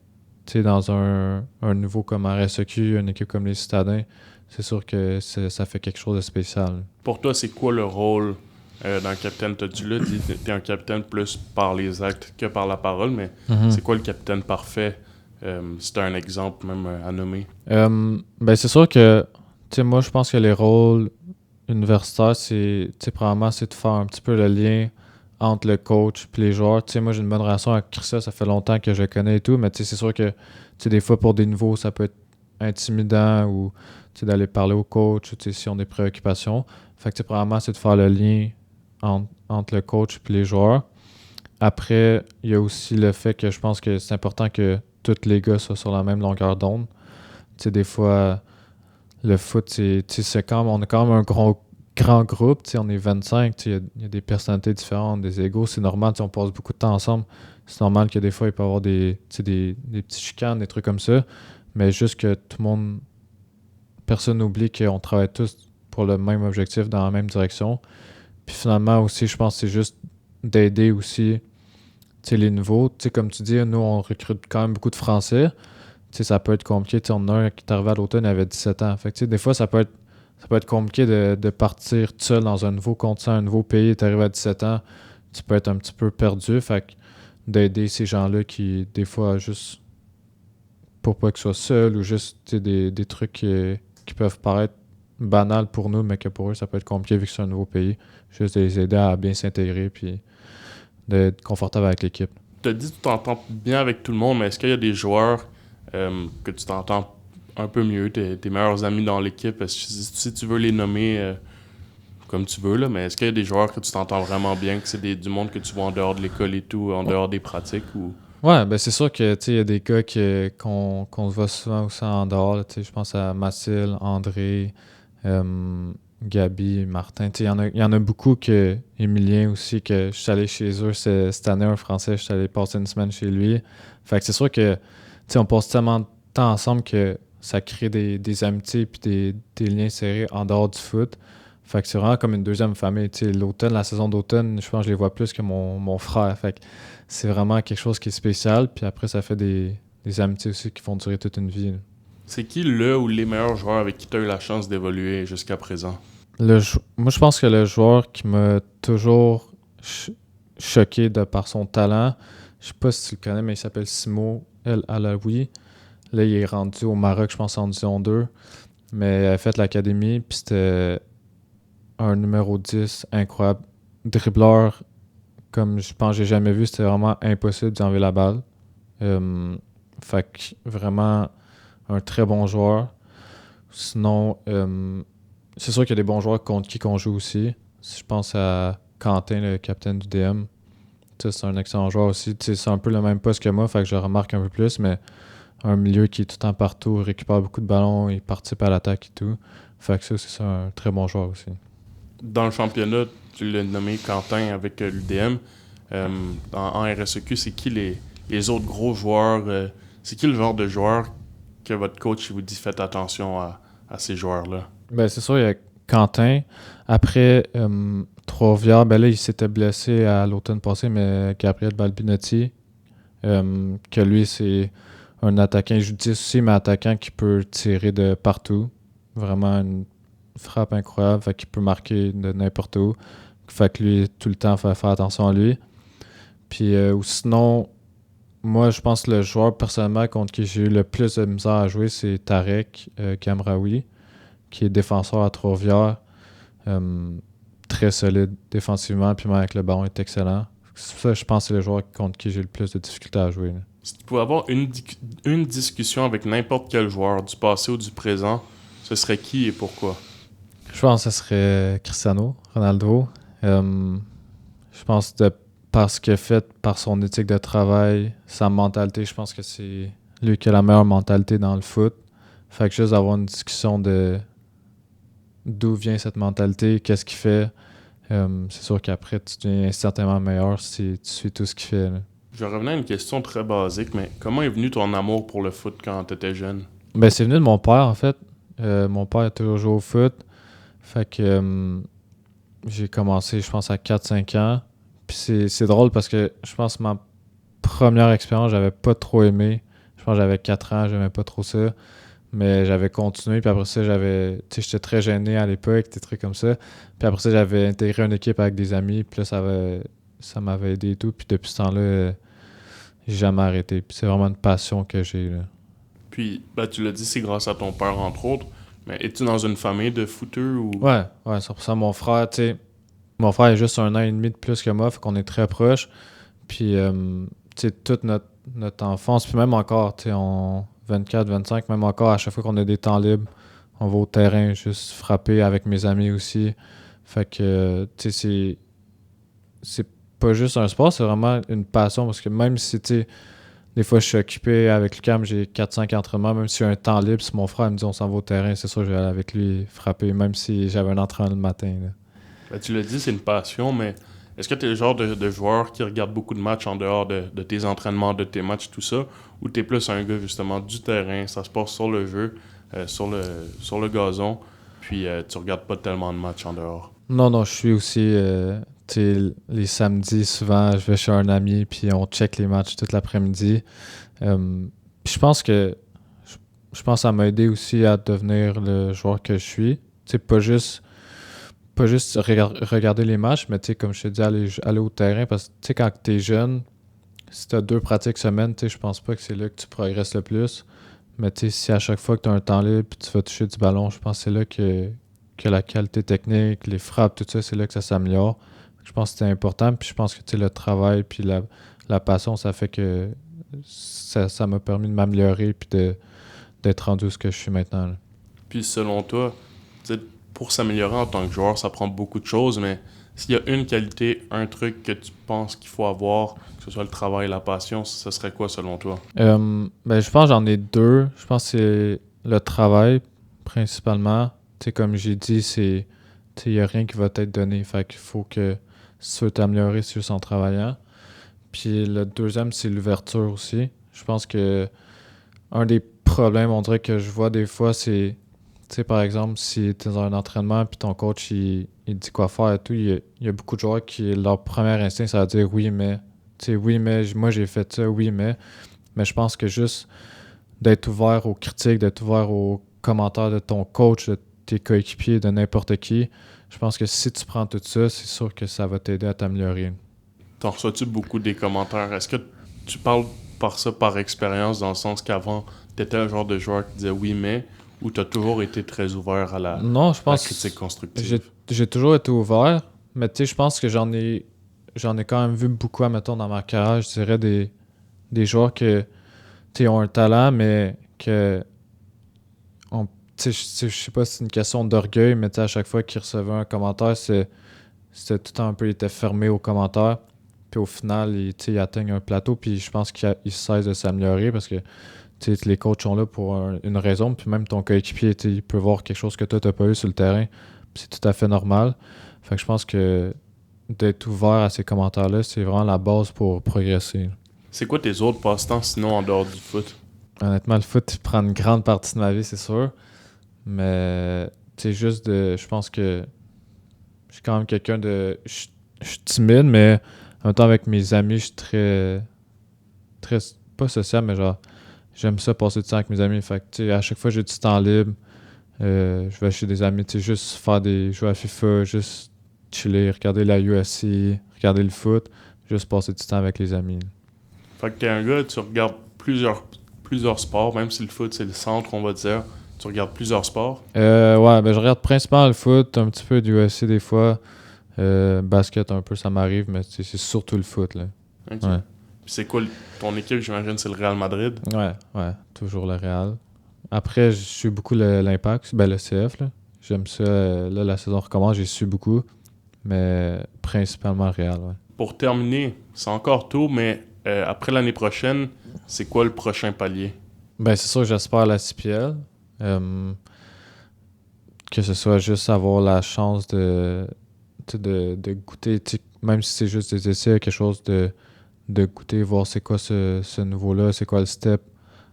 dans un niveau comme RSEQ, une équipe comme les Citadins, c'est sûr que ça fait quelque chose de spécial. Pour toi, c'est quoi le rôle d'un capitaine? Tu l'as dit, t'es un capitaine plus par les actes que par la parole, mais c'est quoi le capitaine parfait Si tu as un exemple même à nommer. Ben c'est sûr que, tu sais, moi, je pense que les rôles universitaires, c'est, tu sais, probablement, c'est de faire un petit peu le lien entre le coach et les joueurs. Tu sais, moi, j'ai une bonne relation avec Chrissa, ça fait longtemps que je le connais et tout, mais tu sais, c'est sûr que, tu sais, des fois, pour des nouveaux, ça peut être intimidant ou, tu sais, d'aller parler au coach, tu sais, si on a des préoccupations. Fait que, tu sais, probablement, c'est de faire le lien entre le coach et les joueurs. Après, il y a aussi le fait que je pense que c'est important que tous les gars soient sur la même longueur d'onde. Tu sais, des fois, le foot, on a quand même un grand groupe. Tu sais, on est 25. Tu sais, il y a des personnalités différentes, des égos. C'est normal. Tu sais, on passe beaucoup de temps ensemble. C'est normal que des fois, il peut y avoir tu sais, des petits chicanes, des trucs comme ça. Mais juste que tout le monde, personne n'oublie qu'on travaille tous pour le même objectif dans la même direction. Puis finalement aussi, je pense que c'est juste d'aider aussi, tu sais, les nouveaux. Tu sais, comme tu dis, nous, on recrute quand même beaucoup de Français. Tu sais, ça peut être compliqué. Tu sais, on en a un qui est arrivé à l'automne, il avait 17 ans. Fait que, tu sais, des fois, ça peut être compliqué de partir tout seul dans un nouveau continent, un nouveau pays. Tu arrives à 17 ans, tu peux être un petit peu perdu. Fait que d'aider ces gens-là qui, des fois, juste pour pas qu'ils soient seuls ou juste, tu sais, des trucs qui peuvent paraître banals pour nous, mais que pour eux, ça peut être compliqué vu que c'est un nouveau pays. Juste de les aider à bien s'intégrer puis d'être confortable avec l'équipe. Tu as dit que tu t'entends bien avec tout le monde, mais est-ce qu'il y a des joueurs que tu t'entends un peu mieux, tes meilleurs amis dans l'équipe? Si tu veux les nommer comme tu veux, là, mais est-ce qu'il y a des joueurs que tu t'entends vraiment bien, que c'est du monde que tu vois en dehors de l'école et tout, en dehors des pratiques? Ou... Ouais, ben c'est sûr que, tu sais, il y a des gars qu'on se voit souvent aussi en dehors, là, tu sais, je pense à Mathilde, André, Gabi, Martin, tu sais, il y en a beaucoup Emilien aussi, que je suis allé chez eux cette année, un Français, je suis allé passer une semaine chez lui. Fait que c'est sûr que, tu sais, on passe tellement de temps ensemble que ça crée des amitiés puis des liens serrés en dehors du foot. Fait que c'est vraiment comme une deuxième famille, tu sais, la saison d'automne, je pense que je les vois plus que mon frère. Fait que c'est vraiment quelque chose qui est spécial. Puis après, ça fait des amitiés aussi qui vont durer toute une vie, là. C'est qui le ou les meilleurs joueurs avec qui tu as eu la chance d'évoluer jusqu'à présent? Moi, je pense que le joueur qui m'a toujours choqué de par son talent, je sais pas si tu le connais, mais il s'appelle Simo El Alaoui. Là, il est rendu au Maroc, je pense, en Division 2. Mais il a fait l'académie, puis c'était un numéro 10 incroyable. Dribbleur, comme je pense que j'ai jamais vu, c'était vraiment impossible d'enlever la balle. Fait que vraiment un très bon joueur. Sinon, c'est sûr qu'il y a des bons joueurs contre qui qu'on joue aussi. Si je pense à Quentin, le capitaine du DM. Tu sais, c'est un excellent joueur aussi. Tu sais, c'est un peu le même poste que moi, fait que je le remarque un peu plus, mais un milieu qui est tout le temps partout, récupère beaucoup de ballons, il participe à l'attaque et tout. Fait que c'est un très bon joueur aussi. Dans le championnat, tu l'as nommé Quentin avec l'UDM. En RSEQ, c'est qui les autres gros joueurs? C'est qui le genre de joueur que votre coach vous dit faites attention à ces joueurs-là? Ben, c'est sûr, il y a Quentin. Après, Trois-Rivières, ben là, il s'était blessé à l'automne passé, mais Gabriel Balbinotti, que lui, c'est un attaquant judicieux aussi, mais attaquant qui peut tirer de partout. Vraiment une frappe incroyable, fait qu'il peut marquer de n'importe où. Fait que lui, tout le temps, il faut faire attention à lui. Puis, ou sinon, moi, je pense que le joueur personnellement contre qui j'ai eu le plus de misère à jouer, c'est Tarek Kamraoui, qui est défenseur à Trois-Rivières. Très solide défensivement, puis même avec le ballon, il est excellent. Ça, je pense que c'est le joueur contre qui j'ai le plus de difficultés à jouer, là. Si tu pouvais avoir une discussion avec n'importe quel joueur, du passé ou du présent, ce serait qui et pourquoi? Je pense que ce serait Cristiano Ronaldo. Je pense que par ce qu'il a fait, par son éthique de travail, sa mentalité, je pense que c'est lui qui a la meilleure mentalité dans le foot. Fait que juste avoir une discussion de d'où vient cette mentalité, qu'est-ce qu'il fait. C'est sûr qu'après, tu deviens certainement meilleur si tu suis tout ce qu'il fait, là. Je vais revenir à une question très basique, mais comment est venu ton amour pour le foot quand tu étais jeune? Ben, c'est venu de mon père, en fait. Mon père a toujours joué au foot. Fait que j'ai commencé, je pense, à 4-5 ans. Puis c'est drôle parce que je pense que ma première expérience, j'avais pas trop aimé. Je pense que j'avais 4 ans, j'aimais pas trop ça. Mais j'avais continué, puis après ça, tu sais, j'étais très gêné à l'époque, des trucs comme ça. Puis après ça, j'avais intégré une équipe avec des amis, puis là, ça m'avait aidé et tout. Puis depuis ce temps-là, j'ai jamais arrêté. Puis c'est vraiment une passion que j'ai, là. Puis, tu l'as dit, c'est grâce à ton père, entre autres. Mais es-tu dans une famille de footeux ou... Ouais, c'est pour ça. Mon frère, tu sais, mon frère est juste 1 an et demi de plus que moi, fait qu'on est très proches. Puis, tu sais, toute notre enfance, puis même encore, tu sais, en 24, 25, même encore, à chaque fois qu'on a des temps libres, on va au terrain juste frapper avec mes amis aussi. Fait que, tu sais, c'est pas juste un sport, c'est vraiment une passion parce que même si, tu sais, des fois je suis occupé avec Lucam, j'ai 4-5 entraînements, même si j'ai un temps libre, si mon frère me dit on s'en va au terrain, c'est sûr que je vais aller avec lui frapper, même si j'avais un entraînement le matin, là. Tu l'as dit, c'est une passion, mais est-ce que tu es le genre de joueur qui regarde beaucoup de matchs en dehors de tes entraînements, de tes matchs, tout ça, ou tu es plus un gars justement du terrain, ça se passe sur le jeu, sur le gazon, puis tu regardes pas tellement de matchs en dehors? Non, je suis aussi, tu sais, les samedis, souvent, je vais chez un ami, puis on check les matchs toute l'après-midi. Puis je pense que je pense que ça m'a aidé aussi à devenir le joueur que je suis. Tu sais, pas juste regarder les matchs, mais tu sais, comme je te dis, aller au terrain, parce que tu sais, quand t'es jeune, si t'as 2 pratiques semaine, tu sais, je pense pas que c'est là que tu progresses le plus. Mais tu sais, si à chaque fois que t'as un temps libre, puis tu vas toucher du ballon, je pense que c'est là que la qualité technique, les frappes, tout ça, c'est là que ça s'améliore. Je pense que c'était important, puis je pense que tu sais, le travail, puis la passion, ça fait que ça m'a permis de m'améliorer, puis d'être rendu où ce que je suis maintenant, là. Puis selon toi, tu sais, pour s'améliorer en tant que joueur, ça prend beaucoup de choses, mais s'il y a une qualité, un truc que tu penses qu'il faut avoir, que ce soit le travail, la passion, ce serait quoi selon toi? Ben, je pense que j'en ai deux. Je pense que c'est le travail, principalement. Tu sais, comme j'ai dit, il n'y a rien qui va t'être donné. Fait qu'il faut que si tu veux t'améliorer, c'est juste en travaillant. Puis le deuxième, c'est l'ouverture aussi. Je pense que un des problèmes, on dirait que je vois des fois, c'est, tu sais, par exemple, si tu es dans un entraînement puis ton coach, il dit quoi faire et tout, il y a beaucoup de joueurs qui, leur premier instinct, ça va dire oui, mais. Tu sais, oui, mais moi, j'ai fait ça, oui, mais. Mais je pense que juste d'être ouvert aux critiques, d'être ouvert aux commentaires de ton coach, de tes coéquipiers, de n'importe qui, je pense que si tu prends tout ça, c'est sûr que ça va t'aider à t'améliorer. T'en reçois-tu beaucoup des commentaires? Est-ce que tu parles par ça par expérience, dans le sens qu'avant, t'étais le genre de joueur qui disait oui, mais, ou t'as toujours été très ouvert à la, Non, je la pense critique que constructive? j'ai toujours été ouvert, mais tu sais, je pense que j'en ai quand même vu beaucoup, admettons, dans ma carrière, je dirais des joueurs que, tu sais, ont un talent, mais que, tu sais, je sais pas si c'est une question d'orgueil, mais tu sais, à chaque fois qu'ils recevaient un commentaire, c'était tout le temps un peu, ils étaient fermés aux commentaires. Puis au final, tu sais, ils atteignent un plateau, puis je pense qu'ils cessent de s'améliorer parce que tu sais, les coachs sont là pour une raison, puis même ton coéquipier, tu sais, il peut voir quelque chose que toi, t'as pas eu sur le terrain, puis c'est tout à fait normal. Fait que je pense que d'être ouvert à ces commentaires-là, c'est vraiment la base pour progresser. C'est quoi tes autres passe-temps sinon en dehors du foot? Honnêtement, le foot il prend une grande partie de ma vie, c'est sûr. Mais tu sais, je pense que je suis quand même quelqu'un de. Je suis timide, mais en même temps, avec mes amis, je suis très, pas social, mais genre, j'aime ça passer du temps avec mes amis. Fait que, tu sais, à chaque fois que j'ai du temps libre, je vais chez des amis, tu sais, juste jouer à FIFA, juste chiller, regarder la UFC, regarder le foot, juste passer du temps avec les amis. Fait que t'es un gars, tu regardes plusieurs sports, même si le foot c'est le centre, on va dire. Tu regardes plusieurs sports. Ouais, ben je regarde principalement le foot, un petit peu du UFC des fois. Basket un peu, ça m'arrive, mais c'est surtout le foot, là. Ok. Ouais. Puis c'est quoi ton équipe, j'imagine, c'est le Real Madrid? Ouais, toujours le Real. Après, je suis beaucoup l'Impact, ben le CF, là. J'aime ça. Là, la saison recommence, j'ai su beaucoup, mais principalement le Real, ouais. Pour terminer, c'est encore tôt, mais après l'année prochaine, c'est quoi le prochain palier? Ben, c'est sûr, j'espère la CPL. Que ce soit juste avoir la chance de goûter, même si c'est juste des essais, quelque chose de goûter, voir c'est quoi ce nouveau-là, c'est quoi le step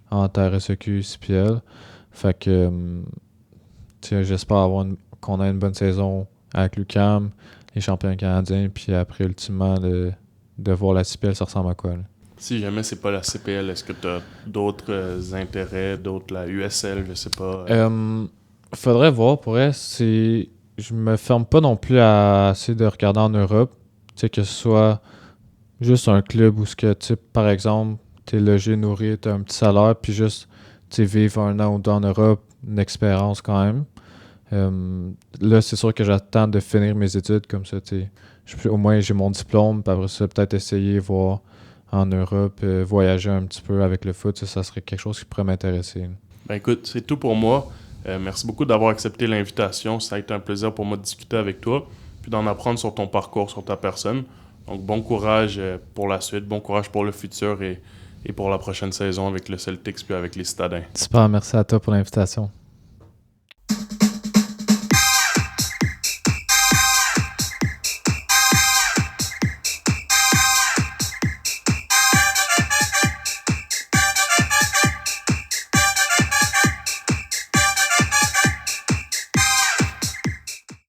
en RSEQ, CPL. Fait que j'espère qu'on ait une bonne saison avec l'UQAM, les champions canadiens, puis après, ultimement, de voir la CPL, ça ressemble à quoi, là. Si jamais c'est pas la CPL, est-ce que tu as d'autres intérêts, d'autres la USL, je sais pas? Faudrait voir pour elle. Je me ferme pas non plus à essayer de regarder en Europe. Tu sais, que ce soit juste un club où ce que, tu sais, par exemple, t'es logé, nourri, t'as un petit salaire, puis juste vivre 1 an ou 2 en Europe, une expérience quand même. Là, c'est sûr que j'attends de finir mes études comme ça, au moins j'ai mon diplôme, puis après ça, peut-être essayer, voir en Europe, voyager un petit peu avec le foot, ça serait quelque chose qui pourrait m'intéresser. Ben écoute, c'est tout pour moi. Merci beaucoup d'avoir accepté l'invitation. Ça a été un plaisir pour moi de discuter avec toi, puis d'en apprendre sur ton parcours, sur ta personne. Donc bon courage pour la suite, bon courage pour le futur et pour la prochaine saison avec le Celtics puis avec les Citadins. Super, merci à toi pour l'invitation.